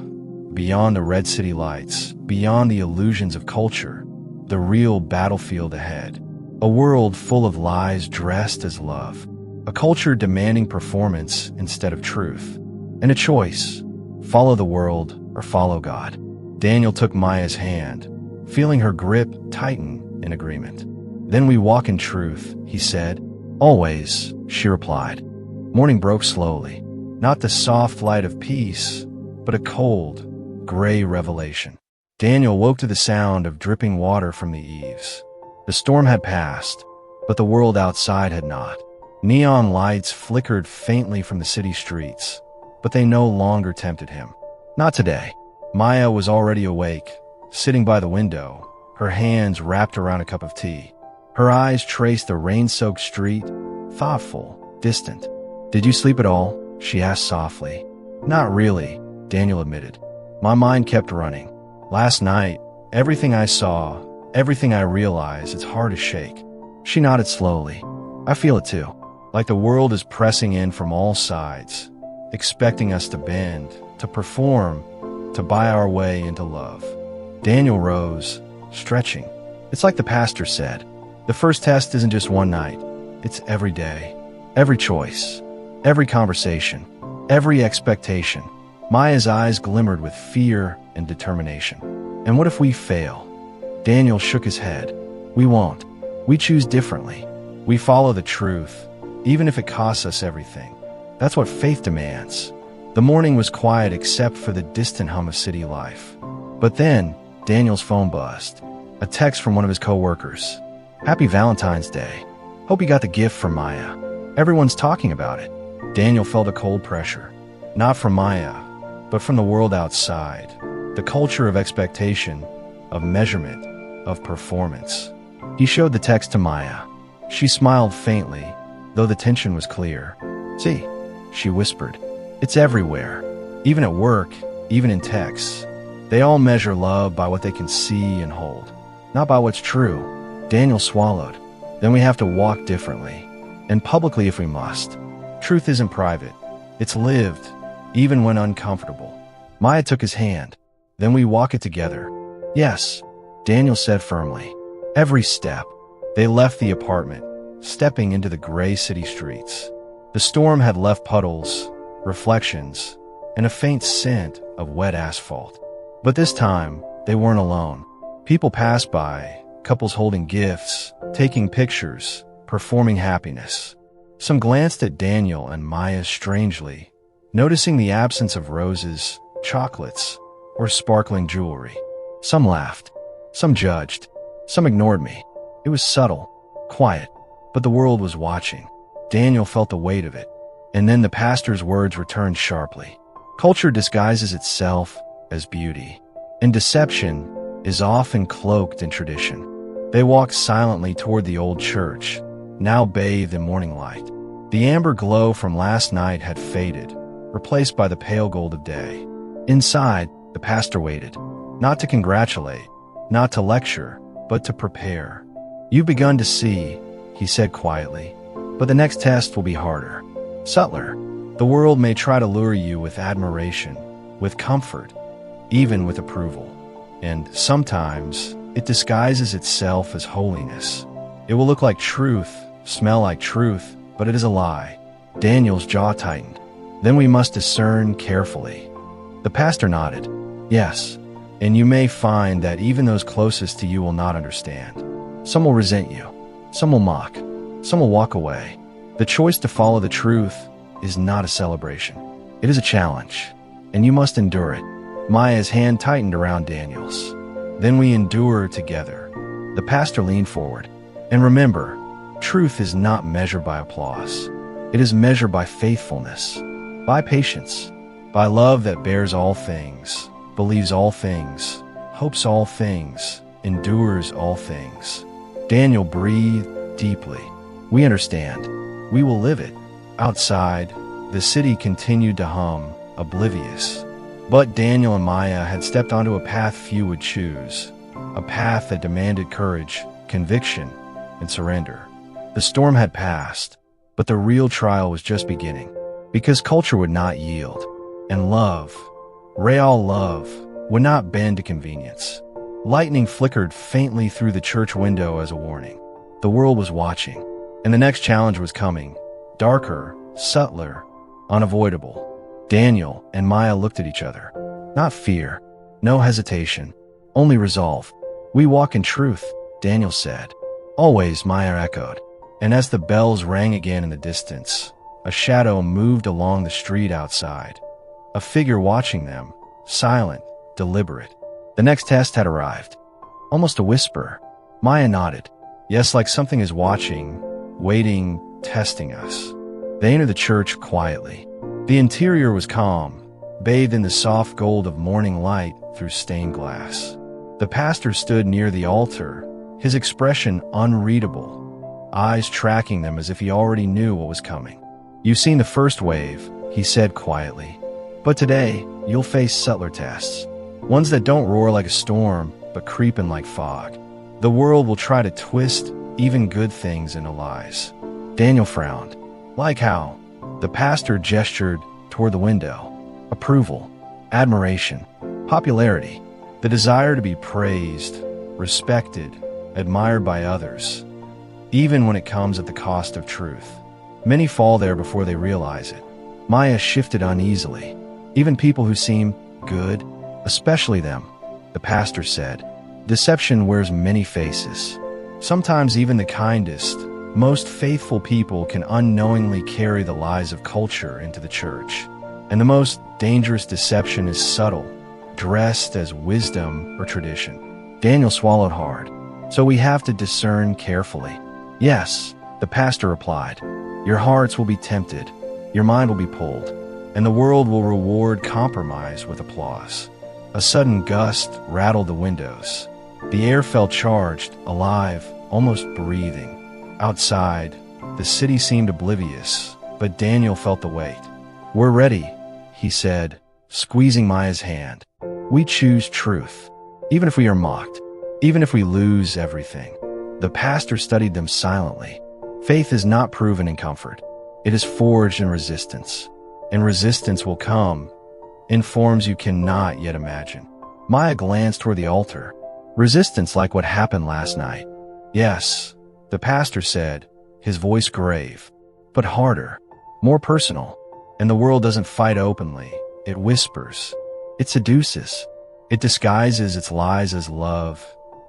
beyond the Red City lights, beyond the illusions of culture, the real battlefield ahead. A world full of lies dressed as love. A culture demanding performance instead of truth. And a choice: follow the world or follow God. Daniel took Maya's hand, feeling her grip tighten in agreement. "Then we walk in truth," he said. "Always," she replied. Morning broke slowly. Not the soft light of peace, but a cold, gray revelation. Daniel woke to the sound of dripping water from the eaves. The storm had passed, but the world outside had not. Neon lights flickered faintly from the city streets, but they no longer tempted him. Not today. Maya was already awake, sitting by the window, her hands wrapped around a cup of tea. Her eyes traced the rain-soaked street, thoughtful, distant. "Did you sleep at all?" she asked softly. "Not really," Daniel admitted. "My mind kept running. Last night, everything I saw, everything I realized, it's hard to shake." She nodded slowly. "I feel it too. Like the world is pressing in from all sides, expecting us to bend, to perform, to buy our way into love." Daniel rose, stretching. "It's like the pastor said. The first test isn't just one night. It's every day, every choice, every conversation, every expectation." Maya's eyes glimmered with fear and determination. "And what if we fail?" Daniel shook his head. "We won't. We choose differently. We follow the truth, even if it costs us everything. That's what faith demands." The morning was quiet except for the distant hum of city life. But then, Daniel's phone buzzed. A text from one of his co-workers. "Happy Valentine's Day. Hope you got the gift from Maya. Everyone's talking about it." Daniel felt a cold pressure. Not from Maya, but from the world outside. The culture of expectation, of measurement, of performance. He showed the text to Maya. She smiled faintly, though the tension was clear. "See," she whispered. "It's everywhere. Even at work, even in texts. They all measure love by what they can see and hold, not by what's true." Daniel swallowed. "Then we have to walk differently, and publicly if we must. Truth isn't private. It's lived, even when uncomfortable." Maya took his hand. "Then we walk it together." "Yes," Daniel said firmly. Every step. They left the apartment, stepping into the gray city streets. The storm had left puddles, reflections, and a faint scent of wet asphalt. But this time, they weren't alone. People passed by, couples holding gifts, taking pictures, performing happiness. Some glanced at Daniel and Maya strangely, noticing the absence of roses, chocolates, or sparkling jewelry. Some laughed. Some judged. Some ignored me. It was subtle, quiet, but the world was watching. Daniel felt the weight of it. And then the pastor's words returned sharply. Culture disguises itself as beauty, and deception is often cloaked in tradition. They walked silently toward the old church, now bathed in morning light. The amber glow from last night had faded, replaced by the pale gold of day. Inside, the pastor waited, not to congratulate, not to lecture, but to prepare. "You've begun to see," he said quietly, "but the next test will be harder, subtler. The world may try to lure you with admiration, with comfort, even with approval. And sometimes it disguises itself as holiness. It will look like truth, smell like truth, but it is a lie. Daniel's jaw tightened. Then we must discern carefully. The pastor nodded. Yes, and you may find that even those closest to you will not understand. Some will resent you. Some will mock. Some will walk away. The choice to follow the truth is not a celebration. It is a challenge, and you must endure it. Maya's hand tightened around Daniel's. Then we endure together. The pastor leaned forward. And remember, truth is not measured by applause. It is measured by faithfulness, by patience, by love that bears all things, believes all things, hopes all things, endures all things. Daniel breathed deeply. We understand. We will live it. Outside, the city continued to hum, oblivious. But Daniel and Maya had stepped onto a path few would choose, a path that demanded courage, conviction, and surrender. The storm had passed, but the real trial was just beginning, because culture would not yield, and love, real love, would not bend to convenience. Lightning flickered faintly through the church window as a warning. The world was watching, and the next challenge was coming, darker, subtler, unavoidable. Daniel and Maya looked at each other. Not fear, no hesitation, only resolve. We walk in truth, Daniel said. Always, Maya echoed. And as the bells rang again in the distance, a shadow moved along the street outside. A figure watching them, silent, deliberate. The next test had arrived. Almost a whisper. Maya nodded. Yes, like something is watching, waiting, testing us. They entered the church quietly. The interior was calm, bathed in the soft gold of morning light through stained glass. The pastor stood near the altar, his expression unreadable, eyes tracking them as if he already knew what was coming. You've seen the first wave, he said quietly. But today, you'll face subtler tests. Ones that don't roar like a storm, but creep in like fog. The world will try to twist even good things into lies. Daniel frowned. Like how? The pastor gestured toward the window. Approval, admiration, popularity, the desire to be praised, respected, admired by others, even when it comes at the cost of truth. Many fall there before they realize it. Maya shifted uneasily. Even people who seem good, especially them, the pastor said. Deception wears many faces. Sometimes even the kindest, most faithful people can unknowingly carry the lies of culture into the church. And the most dangerous deception is subtle, dressed as wisdom or tradition. Daniel swallowed hard. So we have to discern carefully. Yes, the pastor replied. Your hearts will be tempted, your mind will be pulled, and the world will reward compromise with applause. A sudden gust rattled the windows. The air felt charged, alive, almost breathing. Outside, the city seemed oblivious, but Daniel felt the weight. We're ready, he said, squeezing Maya's hand. We choose truth, even if we are mocked, even if we lose everything. The pastor studied them silently. Faith is not proven in comfort. It is forged in resistance. And resistance will come in forms you cannot yet imagine. Maya glanced toward the altar. Resistance like what happened last night. Yes, the pastor said, his voice grave, but harder, more personal. And the world doesn't fight openly. It whispers. It seduces. It disguises its lies as love,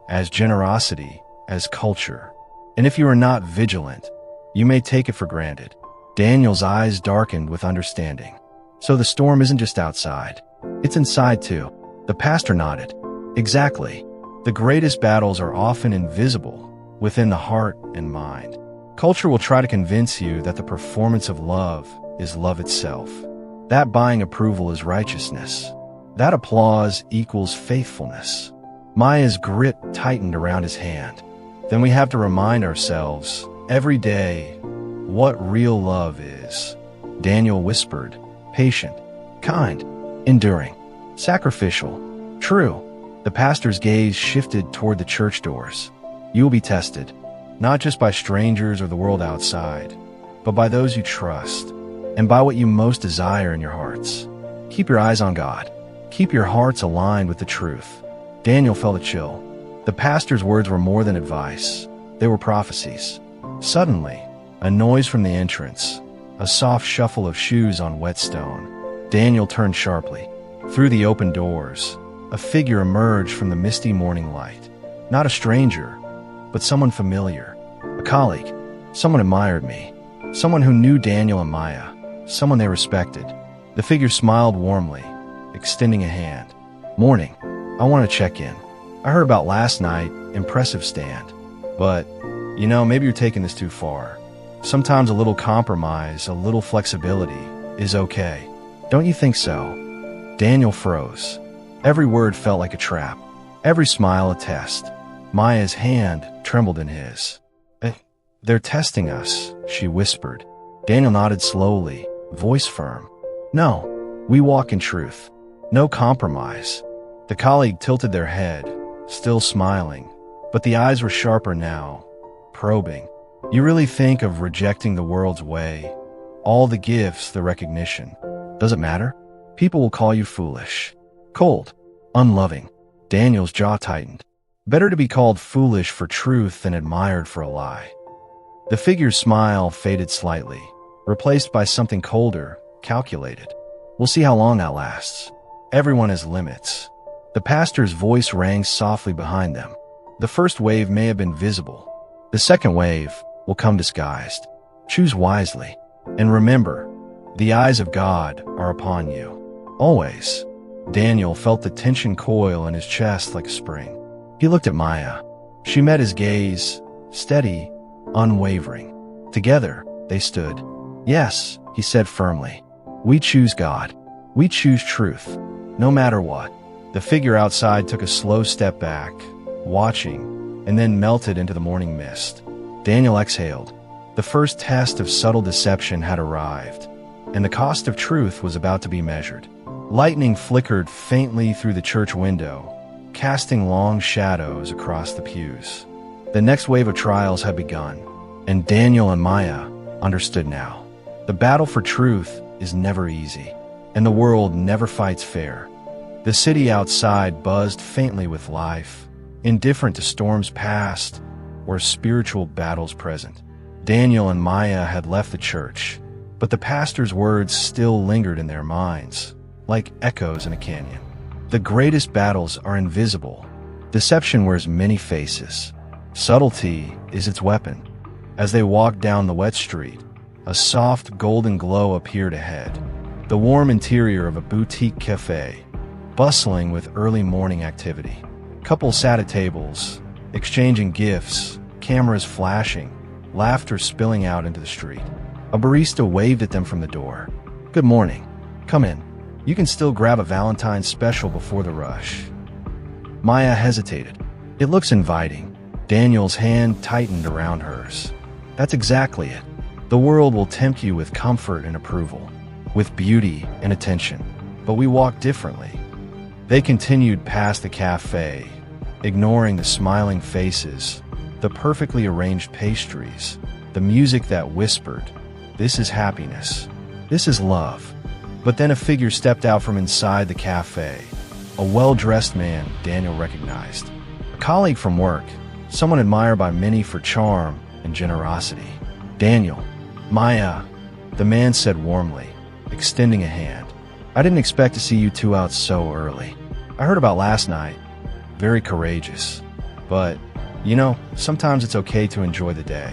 as generosity, as culture. And if you are not vigilant, you may take it for granted. Daniel's eyes darkened with understanding. So the storm isn't just outside. It's inside too. The pastor nodded. Exactly. The greatest battles are often invisible, within the heart and mind. Culture will try to convince you that the performance of love is love itself. That buying approval is righteousness. That applause equals faithfulness. Maya's grip tightened around his hand. Then we have to remind ourselves, every day, what real love is. Daniel whispered, patient, kind, enduring, sacrificial, true. The pastor's gaze shifted toward the church doors. You will be tested, not just by strangers or the world outside, but by those you trust, and by what you most desire in your hearts. Keep your eyes on God. Keep your hearts aligned with the truth. Daniel felt a chill. The pastor's words were more than advice. They were prophecies. Suddenly, A noise from the entrance. A soft shuffle of shoes on wet stone. Daniel turned sharply. Through the open doors, a figure emerged from the misty morning light. Not a stranger, but someone familiar. A colleague. Someone admired me. Someone who knew Daniel and Maya. Someone they respected. The figure smiled warmly, extending a hand. "Morning. I want to check in. I heard about last night, impressive stand. But, maybe you're taking this too far. Sometimes a little compromise, a little flexibility is okay. Don't you think so?" Daniel froze. Every word felt like a trap. Every smile a test. Maya's hand trembled in his. "They're testing us," she whispered. Daniel nodded slowly, voice firm. "No, we walk in truth. No compromise." The colleague tilted their head, still smiling, but the eyes were sharper now, probing. "You really think of rejecting the world's way? All the gifts, the recognition. Does it matter? People will call you foolish, cold, unloving." Daniel's jaw tightened. Better to be called foolish for truth than admired for a lie. The figure's smile faded slightly, replaced by something colder, calculated. "We'll see how long that lasts. Everyone has limits." The pastor's voice rang softly behind them. "The first wave may have been visible. The second wave will come disguised. Choose wisely. And remember, the eyes of God are upon you. Always." Daniel felt the tension coil in his chest like a spring. He looked at Maya. She met his gaze, steady, unwavering. Together, they stood. "Yes," he said firmly. "We choose God. We choose truth. No matter what." The figure outside took a slow step back, watching, and then melted into the morning mist. Daniel exhaled. The first test of subtle deception had arrived, and the cost of truth was about to be measured. Lightning flickered faintly through the church window, casting long shadows across the pews. The next wave of trials had begun, and Daniel and Maya understood now. The battle for truth is never easy, and the world never fights fair. The city outside buzzed faintly with life, indifferent to storms past or spiritual battles present. Daniel and Maya had left the church, but the pastor's words still lingered in their minds, like echoes in a canyon. The greatest battles are invisible. Deception wears many faces. Subtlety is its weapon. As they walked down the wet street, a soft golden glow appeared ahead. The warm interior of a boutique cafe, bustling with early morning activity. Couples sat at tables, exchanging gifts, cameras flashing, laughter spilling out into the street. A barista waved at them from the door. "Good morning. Come in. You can still grab a Valentine special before the rush." Maya hesitated. "It looks inviting." Daniel's hand tightened around hers. "That's exactly it. The world will tempt you with comfort and approval, with beauty and attention. But we walk differently." They continued past the cafe, ignoring the smiling faces, the perfectly arranged pastries, the music that whispered, "This is happiness. This is love." But then a figure stepped out from inside the cafe, a well-dressed man Daniel recognized. A colleague from work, someone admired by many for charm and generosity. "Daniel, Maya," the man said warmly, extending a hand. "I didn't expect to see you two out so early. I heard about last night. Very courageous. But, sometimes it's okay to enjoy the day.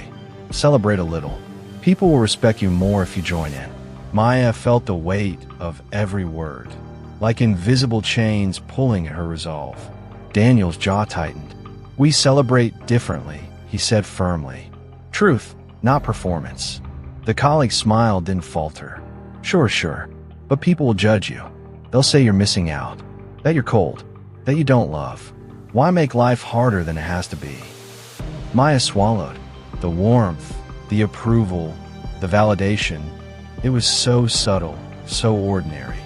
Celebrate a little. People will respect you more if you join in." Maya felt the weight of every word, like invisible chains pulling at her resolve. Daniel's jaw tightened. "We celebrate differently," he said firmly. "Truth, not performance." The colleague smiled, then falter. Sure. But people will judge you. They'll say you're missing out, that you're cold, that you don't love. Why make life harder than it has to be?" Maya swallowed. The warmth, the approval, the validation. It was so subtle, so ordinary.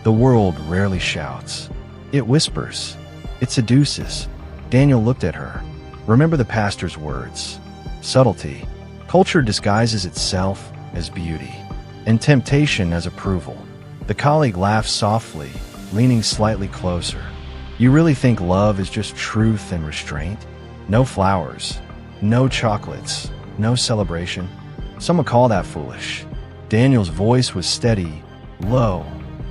The world rarely shouts. It whispers. It seduces. Daniel looked at her. Remember the pastor's words. Subtlety. Culture disguises itself as beauty, and temptation as approval. The colleague laughed softly, leaning slightly closer. "You really think love is just truth and restraint? No flowers, no chocolates, no celebration?" Some would call that foolish. Daniel's voice was steady, low,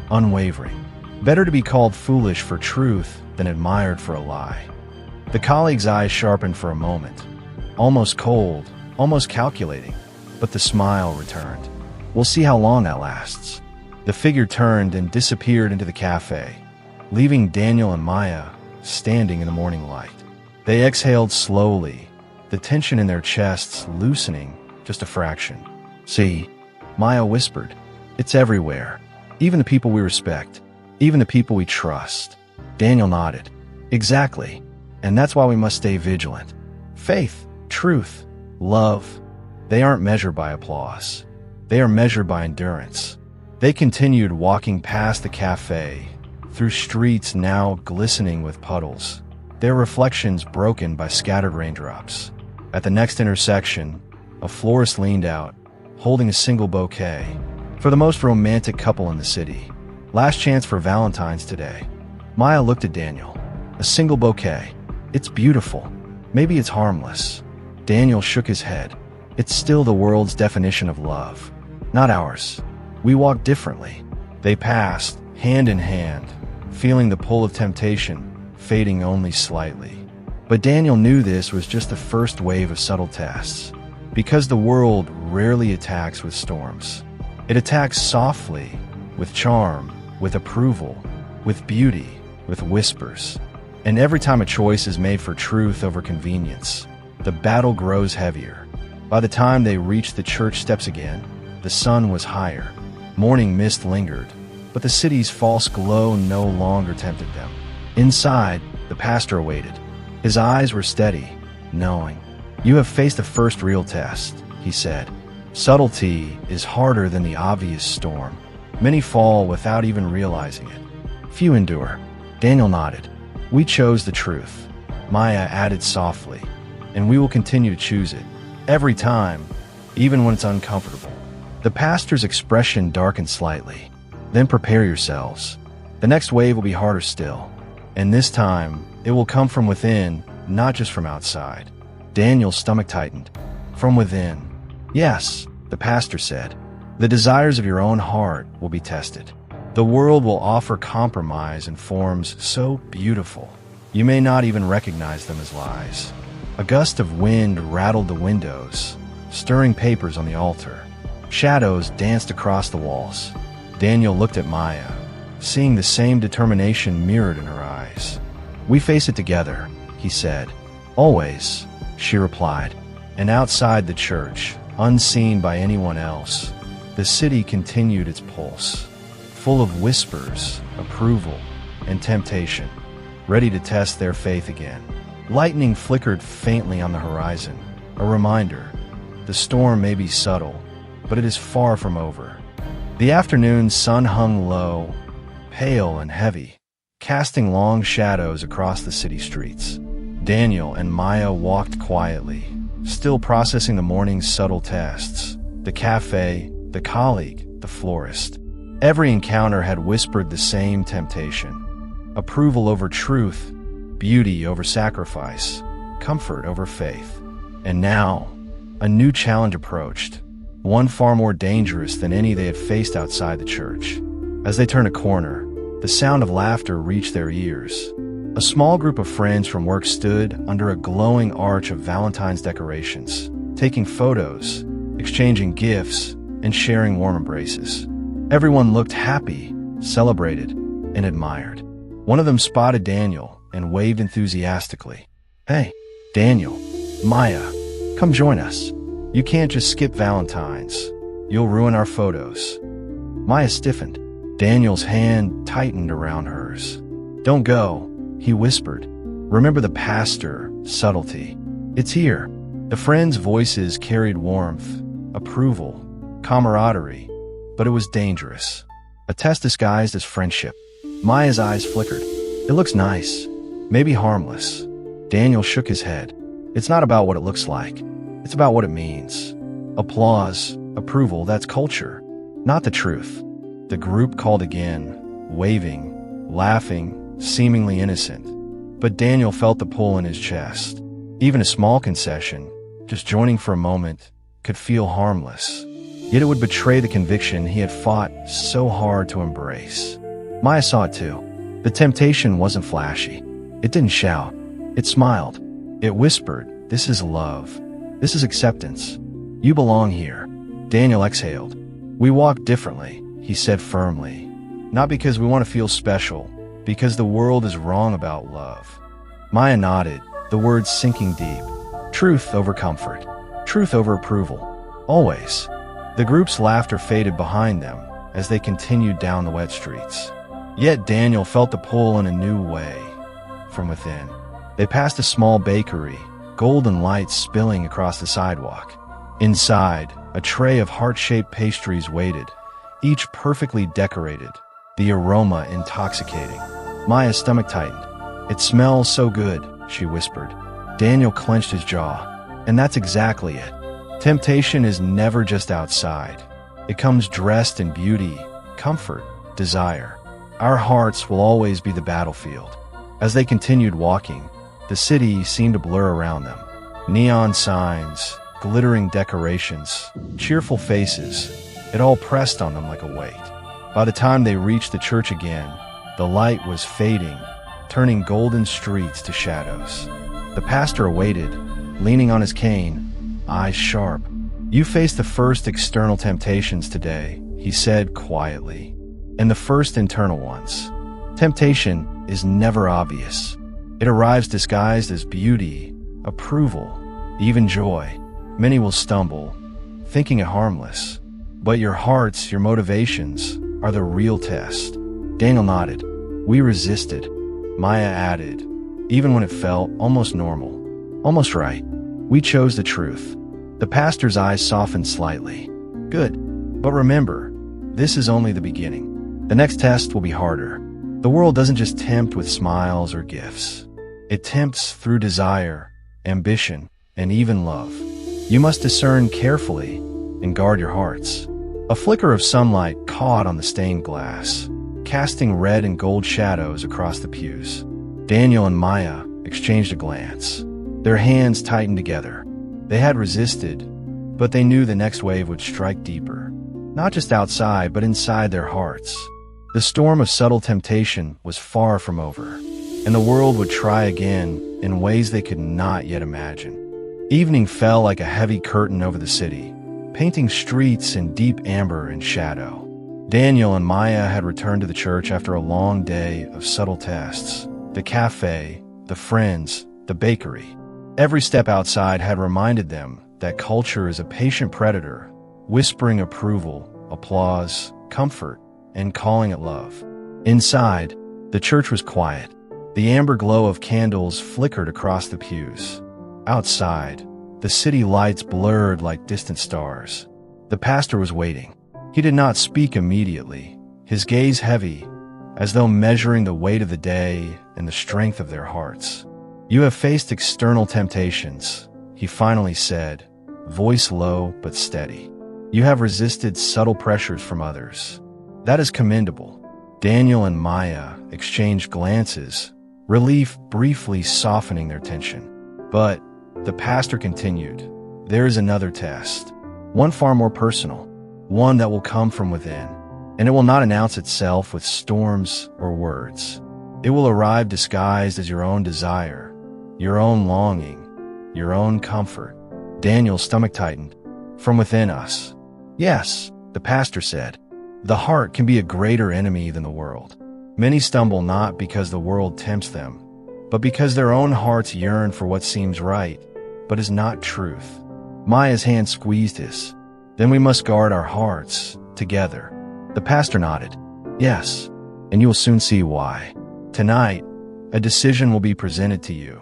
unwavering. Better to be called foolish for truth than admired for a lie. The colleague's eyes sharpened for a moment, almost cold, almost calculating, but the smile returned. We'll see how long that lasts. The figure turned and disappeared into the cafe, leaving Daniel and Maya standing in the morning light. They exhaled slowly, the tension in their chests loosening just a fraction. See, Maya whispered, it's everywhere. Even the people we respect, even the people we trust. Daniel nodded. Exactly. And that's why we must stay vigilant. Faith, truth, love, they aren't measured by applause. They are measured by endurance. They continued walking past the cafe, through streets now glistening with puddles, their reflections broken by scattered raindrops. At the next intersection, a florist leaned out, holding a single bouquet. For the most romantic couple in the city. Last chance for Valentine's today. Maya looked at Daniel. A single bouquet. It's beautiful. Maybe it's harmless. Daniel shook his head. It's still the world's definition of love. Not ours. We walk differently. They passed, hand in hand, feeling the pull of temptation, fading only slightly. But Daniel knew this was just the first wave of subtle tests. Because the world rarely attacks with storms. It attacks softly, with charm, with approval, with beauty, with whispers. And every time a choice is made for truth over convenience, the battle grows heavier. By the time they reached the church steps again, the sun was higher. Morning mist lingered, but the city's false glow no longer tempted them. Inside, the pastor awaited. His eyes were steady, knowing. You have faced the first real test, he said. Subtlety is harder than the obvious storm. Many fall without even realizing it. Few endure. Daniel nodded. We chose the truth. Maya added softly. And we will continue to choose it. Every time, even when it's uncomfortable. The pastor's expression darkened slightly. Then prepare yourselves. The next wave will be harder still. And this time, it will come from within, not just from outside. Daniel's stomach tightened. From within. Yes, the pastor said. The desires of your own heart will be tested. The world will offer compromise in forms so beautiful, you may not even recognize them as lies. A gust of wind rattled the windows, stirring papers on the altar. Shadows danced across the walls. Daniel looked at Maya, seeing the same determination mirrored in her eyes. We face it together, he said. Always, she replied. And outside the church, unseen by anyone else, the city continued its pulse, full of whispers, approval, and temptation, ready to test their faith again. Lightning flickered faintly on the horizon, a reminder. The storm may be subtle, but it is far from over. The afternoon sun hung low, pale and heavy, casting long shadows across the city streets. Daniel and Maya walked quietly, still processing the morning's subtle tests. The cafe, the colleague, the florist. Every encounter had whispered the same temptation. Approval over truth, beauty over sacrifice, comfort over faith. And now, a new challenge approached, one far more dangerous than any they had faced outside the church. As they turned a corner, the sound of laughter reached their ears. A small group of friends from work stood under a glowing arch of Valentine's decorations, taking photos, exchanging gifts, and sharing warm embraces. Everyone looked happy, celebrated, and admired. One of them spotted Daniel and waved enthusiastically. Hey, Daniel, Maya, come join us. You can't just skip Valentine's. You'll ruin our photos. Maya stiffened. Daniel's hand tightened around hers. Don't go, he whispered. Remember the pastor, subtlety. It's here. The friends' voices carried warmth, approval, camaraderie, but it was dangerous. A test disguised as friendship. Maya's eyes flickered. It looks nice, maybe harmless. Daniel shook his head. It's not about what it looks like. It's about what it means. Applause, approval, that's culture, not the truth. The group called again, waving, laughing, seemingly innocent. But Daniel felt the pull in his chest. Even a small concession, just joining for a moment, could feel harmless. Yet it would betray the conviction he had fought so hard to embrace. Maya saw it too. The temptation wasn't flashy. It didn't shout. It smiled. It whispered, "This is love. This is acceptance. You belong here." Daniel exhaled. "We walk differently," he said firmly. "Not because we want to feel special, because the world is wrong about love." Maya nodded, the words sinking deep. Truth over comfort. Truth over approval. Always. The group's laughter faded behind them as they continued down the wet streets. Yet Daniel felt the pull in a new way. From within, they passed a small bakery, golden lights spilling across the sidewalk. Inside, a tray of heart-shaped pastries waited, each perfectly decorated, the aroma intoxicating. Maya's stomach tightened. "It smells so good," she whispered. Daniel clenched his jaw. And that's exactly it. Temptation is never just outside. It comes dressed in beauty, comfort, desire. Our hearts will always be the battlefield. As they continued walking, the city seemed to blur around them. Neon signs, glittering decorations, cheerful faces, it all pressed on them like a weight. By the time they reached the church again, the light was fading, turning golden streets to shadows. The pastor awaited, leaning on his cane, eyes sharp. "You face the first external temptations today," he said quietly, "and the first internal ones. Temptation is never obvious. It arrives disguised as beauty, approval, even joy. Many will stumble, thinking it harmless. But your hearts, your motivations, are the real test." Daniel nodded. "We resisted," Maya added, "even when it felt almost normal, almost right. We chose the truth." The pastor's eyes softened slightly. "Good. But remember, this is only the beginning. The next test will be harder. The world doesn't just tempt with smiles or gifts. It tempts through desire, ambition, and even love. You must discern carefully and guard your hearts." A flicker of sunlight caught on the stained glass, casting red and gold shadows across the pews. Daniel and Maya exchanged a glance. Their hands tightened together. They had resisted, but they knew the next wave would strike deeper. Not just outside, but inside their hearts. The storm of subtle temptation was far from over, and the world would try again in ways they could not yet imagine. Evening fell like a heavy curtain over the city, painting streets in deep amber and shadow. Daniel and Maya had returned to the church after a long day of subtle tests. The cafe, the friends, the bakery. Every step outside had reminded them that culture is a patient predator, whispering approval, applause, comfort, and calling it love. Inside, the church was quiet. The amber glow of candles flickered across the pews. Outside, the city lights blurred like distant stars. The pastor was waiting. He did not speak immediately, his gaze heavy, as though measuring the weight of the day and the strength of their hearts. "You have faced external temptations," he finally said, voice low but steady. "You have resisted subtle pressures from others. That is commendable." Daniel and Maya exchanged glances, relief briefly softening their tension. "But," the pastor continued, "there is another test, one far more personal, one that will come from within, and it will not announce itself with storms or words. It will arrive disguised as your own desire, your own longing, your own comfort." Daniel's stomach tightened. "From within us." "Yes," the pastor said. "The heart can be a greater enemy than the world. Many stumble not because the world tempts them, but because their own hearts yearn for what seems right, but is not truth." Maya's hand squeezed his. "Then we must guard our hearts, together." The pastor nodded. "Yes, and you will soon see why. Tonight, a decision will be presented to you.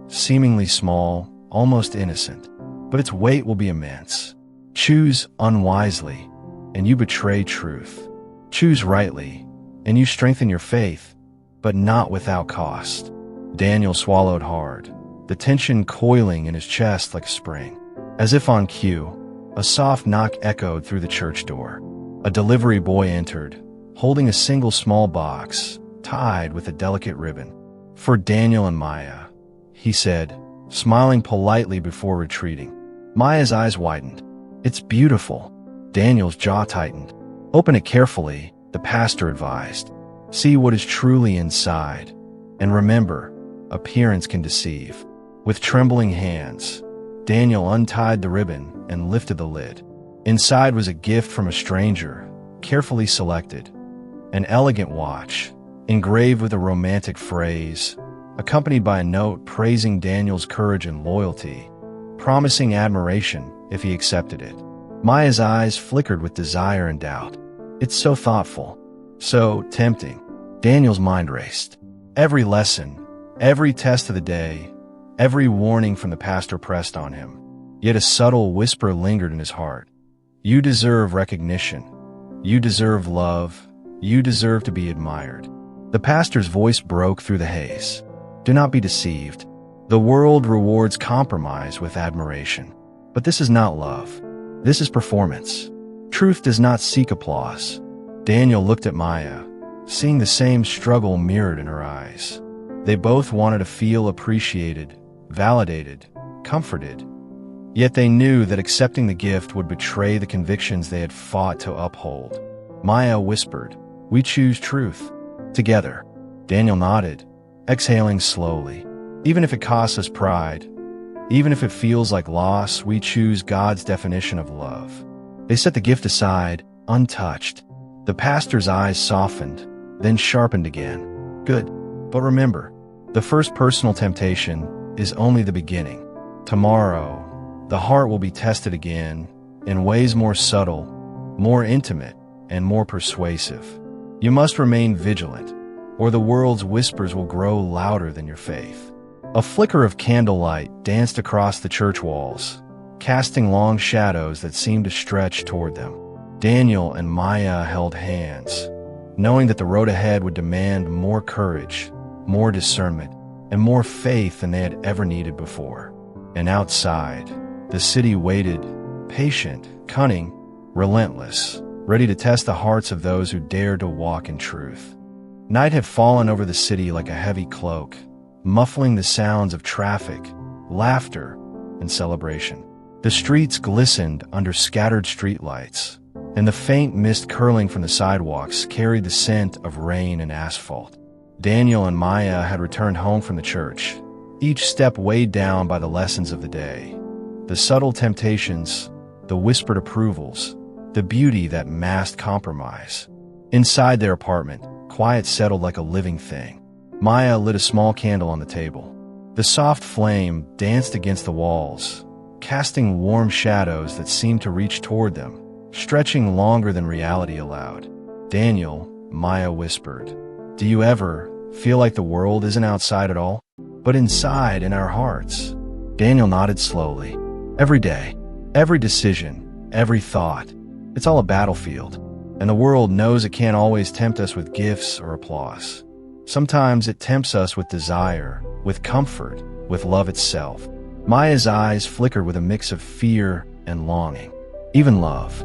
Seemingly small, almost innocent, but its weight will be immense. Choose unwisely, and you betray truth. Choose rightly, and you strengthen your faith, but not without cost." Daniel swallowed hard, the tension coiling in his chest like a spring. As if on cue, a soft knock echoed through the church door. A delivery boy entered, holding a single small box, tied with a delicate ribbon. "For Daniel and Maya," he said, smiling politely before retreating. Maya's eyes widened. It's beautiful. Daniel's jaw tightened. Open it carefully, the pastor advised. See what is truly inside. And remember, appearance can deceive. With trembling hands, Daniel untied the ribbon and lifted the lid. Inside was a gift from a stranger, carefully selected. An elegant watch, engraved with a romantic phrase, accompanied by a note praising Daniel's courage and loyalty, promising admiration if he accepted it. Maya's eyes flickered with desire and doubt. It's so thoughtful, so tempting. Daniel's mind raced. Every lesson, every test of the day, every warning from the pastor pressed on him. Yet a subtle whisper lingered in his heart. You deserve recognition. You deserve love. You deserve to be admired. The pastor's voice broke through the haze. Do not be deceived. The world rewards compromise with admiration. But this is not love. This is performance. Truth does not seek applause. Daniel looked at Maya, seeing the same struggle mirrored in her eyes. They both wanted to feel appreciated, validated, comforted. Yet they knew that accepting the gift would betray the convictions they had fought to uphold. Maya whispered, "We choose truth. Together." Daniel nodded, exhaling slowly. Even if it costs us pride, even if it feels like loss, we choose God's definition of love. They set the gift aside, untouched. The pastor's eyes softened, then sharpened again. Good. But remember, the first personal temptation is only the beginning. Tomorrow, the heart will be tested again, in ways more subtle, more intimate, and more persuasive. You must remain vigilant, or the world's whispers will grow louder than your faith. A flicker of candlelight danced across the church walls, casting long shadows that seemed to stretch toward them. Daniel and Maya held hands, knowing that the road ahead would demand more courage, more discernment, and more faith than they had ever needed before. And outside, the city waited, patient, cunning, relentless, ready to test the hearts of those who dared to walk in truth. Night had fallen over the city like a heavy cloak, muffling the sounds of traffic, laughter, and celebration. The streets glistened under scattered streetlights, and the faint mist curling from the sidewalks carried the scent of rain and asphalt. Daniel and Maya had returned home from the church, each step weighed down by the lessons of the day. The subtle temptations, the whispered approvals, the beauty that masked compromise. Inside their apartment, quiet settled like a living thing. Maya lit a small candle on the table. The soft flame danced against the walls, casting warm shadows that seemed to reach toward them, stretching longer than reality allowed. Daniel, Maya whispered, "Do you ever feel like the world isn't outside at all, but inside in our hearts?" Daniel nodded slowly. Every day, every decision, every thought, it's all a battlefield, and the world knows it can't always tempt us with gifts or applause. Sometimes it tempts us with desire, with comfort, with love itself. Maya's eyes flickered with a mix of fear and longing. Even love.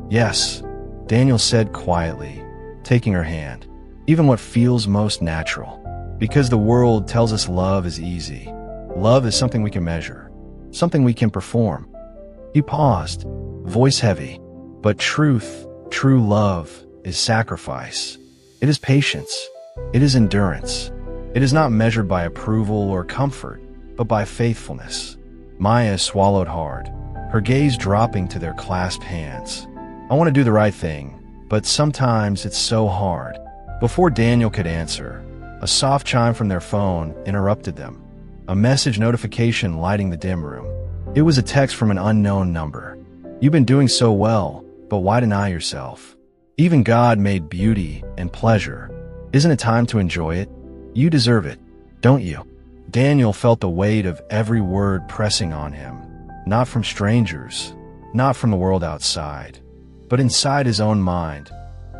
Yes, Daniel said quietly, taking her hand. Even what feels most natural. Because the world tells us love is easy. Love is something we can measure. Something we can perform. He paused, voice heavy. But truth, true love, is sacrifice. It is patience. It is endurance. It is not measured by approval or comfort, but by faithfulness. Maya swallowed hard, her gaze dropping to their clasped hands. I want to do the right thing, but sometimes it's so hard. Before Daniel could answer, a soft chime from their phone interrupted them. A message notification lighting the dim room. It was a text from an unknown number. You've been doing so well, but why deny yourself? Even God made beauty and pleasure. Isn't it time to enjoy it? You deserve it, don't you? Daniel felt the weight of every word pressing on him, not from strangers, not from the world outside, but inside his own mind,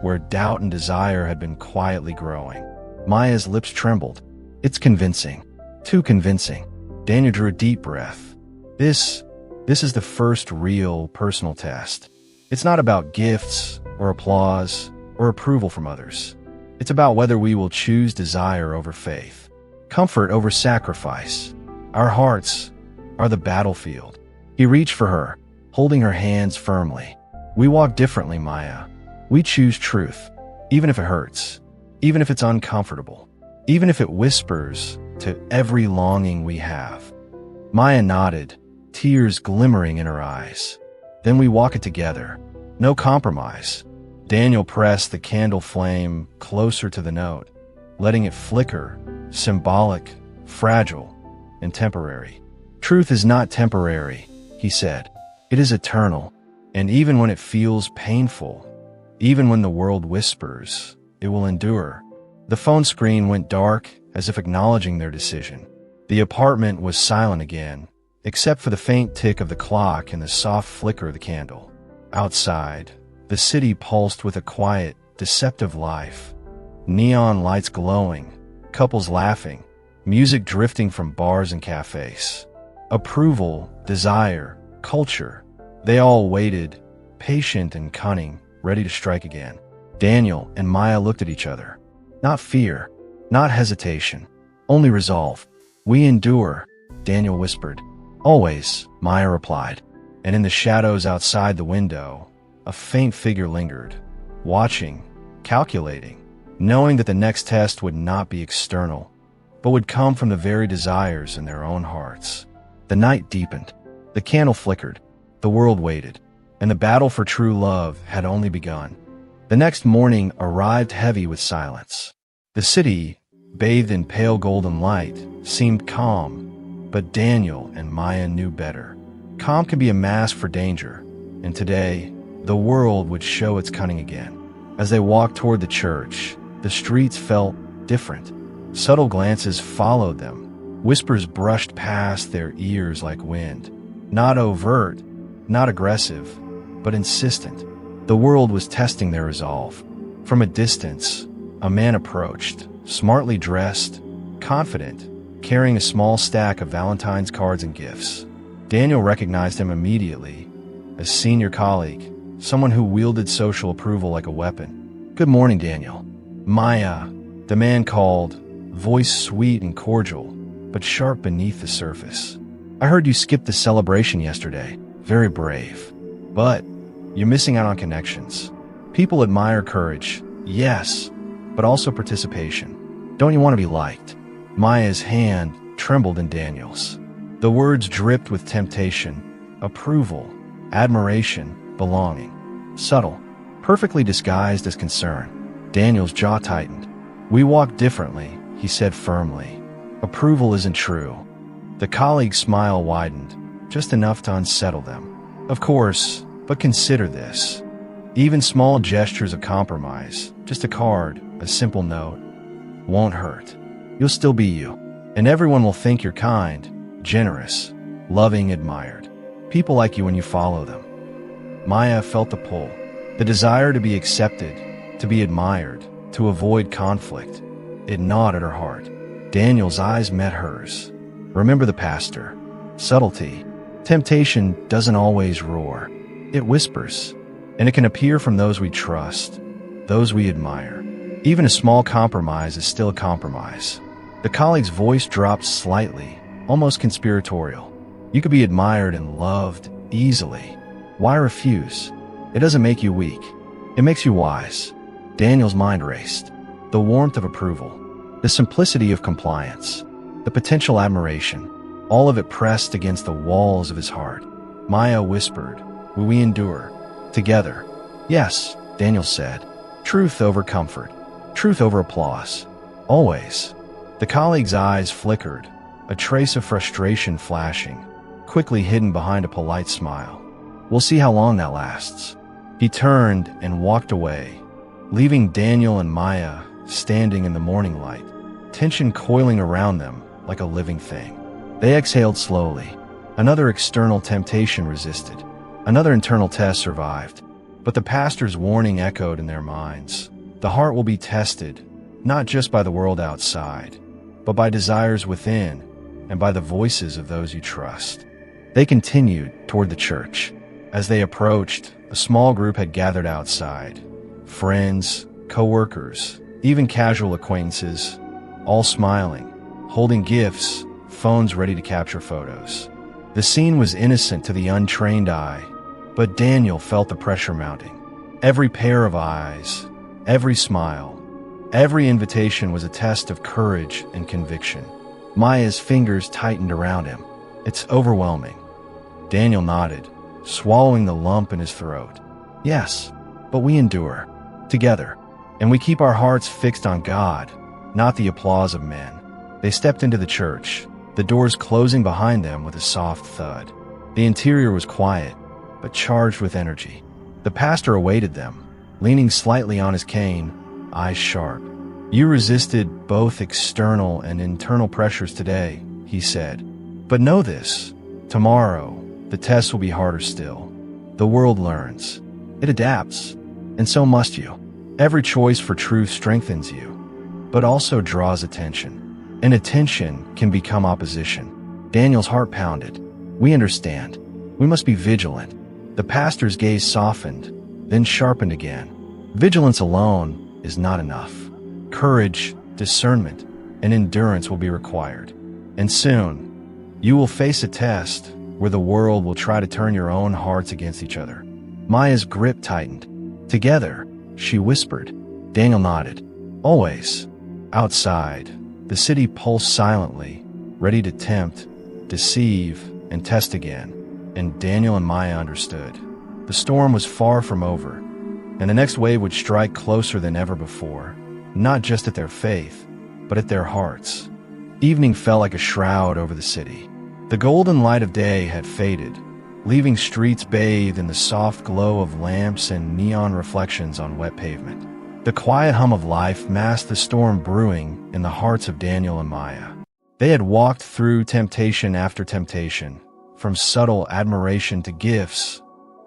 where doubt and desire had been quietly growing. Maya's lips trembled. It's convincing. Too convincing. Daniel drew a deep breath. This is the first real personal test. It's not about gifts or applause or approval from others. It's about whether we will choose desire over faith, comfort over sacrifice. Our hearts are the battlefield. He reached for her, holding her hands firmly. We walk differently, Maya. We choose truth, even if it hurts, even if it's uncomfortable, even if it whispers to every longing we have. Maya nodded, tears glimmering in her eyes. Then we walk it together. No compromise. Daniel pressed the candle flame closer to the note, letting it flicker, symbolic, fragile, and temporary. Truth is not temporary, he said. It is eternal, and even when it feels painful, even when the world whispers, it will endure. The phone screen went dark, as if acknowledging their decision. The apartment was silent again, except for the faint tick of the clock and the soft flicker of the candle. Outside, the city pulsed with a quiet, deceptive life. Neon lights glowing, couples laughing, music drifting from bars and cafes. Approval, desire, culture. They all waited, patient and cunning, ready to strike again. Daniel and Maya looked at each other. Not fear, not hesitation, only resolve. We endure, Daniel whispered. Always, Maya replied. And in the shadows outside the window, a faint figure lingered, watching, calculating, knowing that the next test would not be external, but would come from the very desires in their own hearts. The night deepened. The candle flickered. The world waited. And the battle for true love had only begun. The next morning arrived heavy with silence. The city, bathed in pale golden light, seemed calm, but Daniel and Maya knew better. Calm can be a mask for danger, and today, the world would show its cunning again. As they walked toward the church, the streets felt different. Subtle glances followed them. Whispers brushed past their ears like wind. Not overt, not aggressive, but insistent. The world was testing their resolve. From a distance, a man approached, smartly dressed, confident, carrying a small stack of Valentine's cards and gifts. Daniel recognized him immediately, a senior colleague, someone who wielded social approval like a weapon. "Good morning, Daniel." "Maya," the man called, voice sweet and cordial, but sharp beneath the surface. "I heard you skipped the celebration yesterday. Very brave. But you're missing out on connections. People admire courage, yes, but also participation. Don't you want to be liked?" Maya's hand trembled in Daniel's. The words dripped with temptation, approval, admiration, belonging. Subtle, perfectly disguised as concern. Daniel's jaw tightened. "We walk differently," he said firmly. "Approval isn't true." The colleague's smile widened, just enough to unsettle them. "Of course, but consider this. Even small gestures of compromise, just a card, a simple note, won't hurt. You'll still be you, and everyone will think you're kind, generous, loving, admired. People like you when you follow them." Maya felt the pull, the desire to be accepted, to be admired, to avoid conflict. It gnawed at her heart. Daniel's eyes met hers. Remember the pastor. Subtlety. Temptation doesn't always roar. It whispers, and it can appear from those we trust, those we admire. Even a small compromise is still a compromise. The colleague's voice dropped slightly, almost conspiratorial. You could be admired and loved easily. Why refuse? It doesn't make you weak. It makes you wise. Daniel's mind raced. The warmth of approval, the simplicity of compliance, the potential admiration, all of it pressed against the walls of his heart. Maya whispered, "Will we endure? Together?" "Yes," Daniel said. "Truth over comfort. Truth over applause. Always." The colleague's eyes flickered, a trace of frustration flashing, quickly hidden behind a polite smile. "We'll see how long that lasts." He turned and walked away, leaving Daniel and Maya standing in the morning light, tension coiling around them like a living thing. They exhaled slowly. Another external temptation resisted. Another internal test survived. But the pastor's warning echoed in their minds. The heart will be tested, not just by the world outside, but by desires within and by the voices of those you trust. They continued toward the church. As they approached, a small group had gathered outside. Friends, co-workers, even casual acquaintances, all smiling, holding gifts, phones ready to capture photos. The scene was innocent to the untrained eye, But Daniel felt the pressure mounting. Every pair of eyes, every smile, every invitation was a test of courage and conviction. Maya's fingers tightened around him. It's overwhelming. Daniel nodded, swallowing the lump in his throat. Yes, but we endure. Together. And we keep our hearts fixed on God, not the applause of men. They stepped into the church, the doors closing behind them with a soft thud. The interior was quiet, but charged with energy. The pastor awaited them, leaning slightly on his cane, eyes sharp. You resisted both external and internal pressures today, he said. But know this, tomorrow, the test will be harder still. The world learns. It adapts. And so must you. Every choice for truth strengthens you, but also draws attention. And attention can become opposition. Daniel's heart pounded. We understand. We must be vigilant. The pastor's gaze softened, then sharpened again. Vigilance alone is not enough. Courage, discernment, and endurance will be required. And soon, you will face a test where the world will try to turn your own hearts against each other. Maya's grip tightened. Together, she whispered. Daniel nodded. Always. Outside, the city pulsed silently, ready to tempt, deceive, and test again. And Daniel and Maya understood. The storm was far from over, and the next wave would strike closer than ever before, not just at their faith, but at their hearts. Evening fell like a shroud over the city. The golden light of day had faded, leaving streets bathed in the soft glow of lamps and neon reflections on wet pavement. The quiet hum of life masked the storm brewing in the hearts of Daniel and Maya. They had walked through temptation after temptation, from subtle admiration to gifts,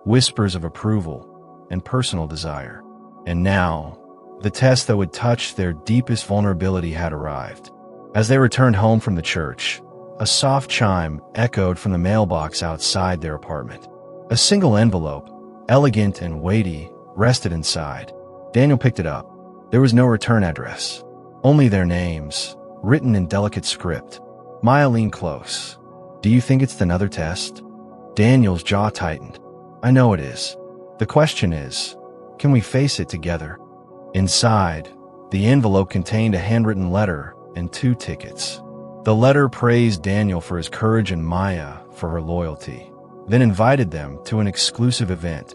whispers of approval, and personal desire. And now, the test that would touch their deepest vulnerability had arrived. As they returned home from the church, a soft chime echoed from the mailbox outside their apartment. A single envelope, elegant and weighty, rested inside. Daniel picked it up. There was no return address, only their names, written in delicate script. Maya leaned close. Do you think it's another test? Daniel's jaw tightened. I know it is. The question is, can we face it together? Inside, the envelope contained a handwritten letter and 2 tickets. The letter praised Daniel for his courage and Maya for her loyalty, then invited them to an exclusive event,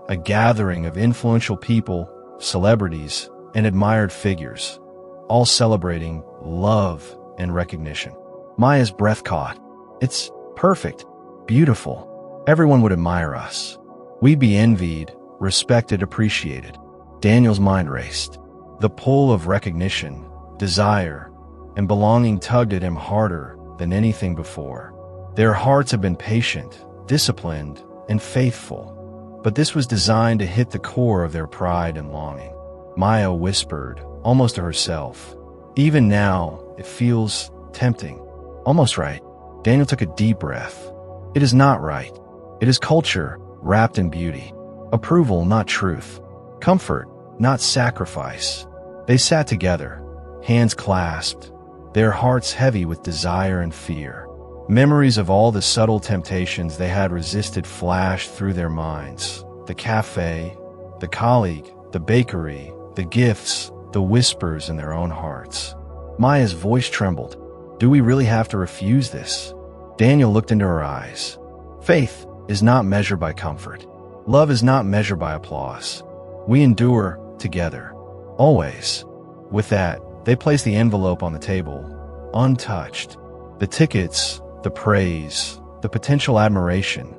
a gathering of influential people, celebrities, and admired figures, all celebrating love and recognition. Maya's breath caught. It's perfect, beautiful. Everyone would admire us. We'd be envied, respected, appreciated. Daniel's mind raced. The pull of recognition, desire, and belonging tugged at him harder than anything before. Their hearts had been patient, disciplined, and faithful, but this was designed to hit the core of their pride and longing. Maya whispered, almost to herself, even now, it feels tempting, almost right. Daniel took a deep breath. It is not right. It is culture, wrapped in beauty. Approval, not truth. Comfort, not sacrifice. They sat together, hands clasped, their hearts heavy with desire and fear. Memories of all the subtle temptations they had resisted flashed through their minds. The cafe, the colleague, the bakery, the gifts, the whispers in their own hearts. Maya's voice trembled. Do we really have to refuse this? Daniel looked into her eyes. Faith is not measured by comfort. Love is not measured by applause. We endure together, always. With that, they placed the envelope on the table, untouched. The tickets, the praise, the potential admiration,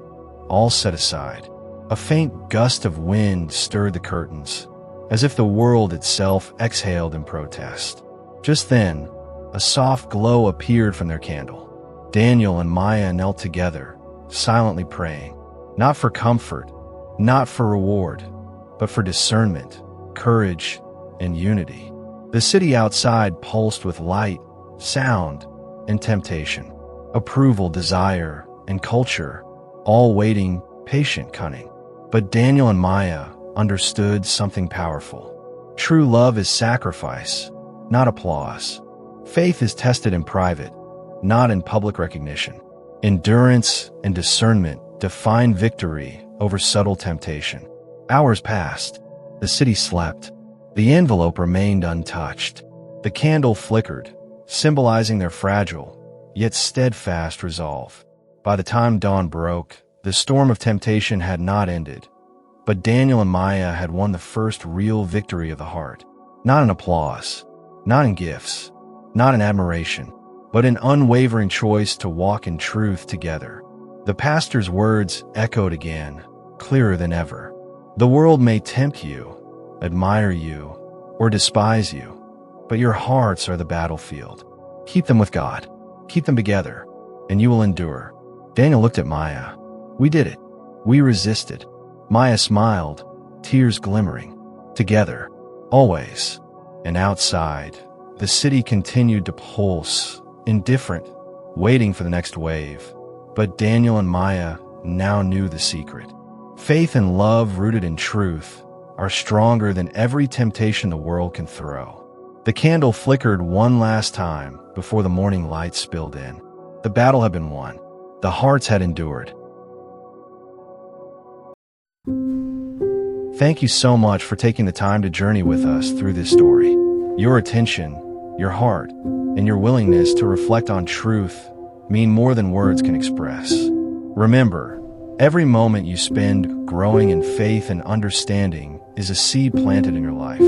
all set aside. A faint gust of wind stirred the curtains, as if the world itself exhaled in protest. Just then, a soft glow appeared from their candle. Daniel and Maya knelt together, silently praying, not for comfort, not for reward, but for discernment, courage, and unity. The city outside pulsed with light, sound, and temptation. Approval, desire, and culture, all waiting, patient, cunning. But Daniel and Maya understood something powerful. True love is sacrifice, not applause. Faith is tested in private, not in public recognition. Endurance and discernment define victory over subtle temptation. Hours passed. The city slept. The envelope remained untouched. The candle flickered, symbolizing their fragile, yet steadfast resolve. By the time dawn broke, the storm of temptation had not ended, but Daniel and Maya had won the first real victory of the heart. Not in applause, not in gifts, not in admiration, but in unwavering choice to walk in truth together. The pastor's words echoed again, clearer than ever. The world may tempt you, admire you, or despise you, but your hearts are the battlefield. Keep them with God. Keep them together, and you will endure. Daniel looked at Maya. We did it. We resisted. Maya smiled, tears glimmering. Together, always. And outside, the city continued to pulse, indifferent, waiting for the next wave. But Daniel and Maya now knew the secret. Faith and love rooted in truth are stronger than every temptation the world can throw. The candle flickered one last time before the morning light spilled in. The battle had been won. The hearts had endured. Thank you so much for taking the time to journey with us through this story. Your attention, your heart, and your willingness to reflect on truth mean more than words can express. Remember, every moment you spend growing in faith and understanding is a seed planted in your life.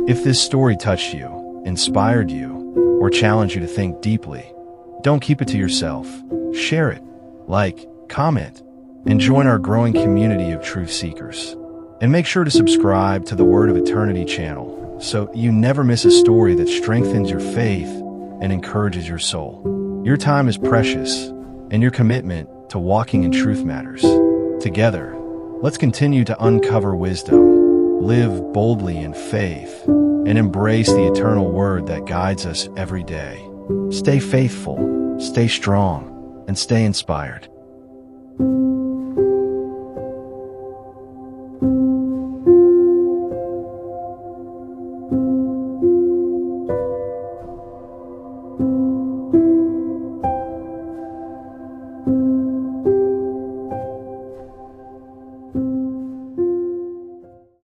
If this story touched you, inspired you, or challenged you to think deeply, don't keep it to yourself. Share it, like, comment, and join our growing community of truth seekers. And make sure to subscribe to the Word of Eternity channel so you never miss a story that strengthens your faith and encourages your soul. Your time is precious, and your commitment to walking in truth matters. Together, let's continue to uncover wisdom, live boldly in faith, and embrace the eternal Word that guides us every day. Stay faithful, stay strong, and stay inspired.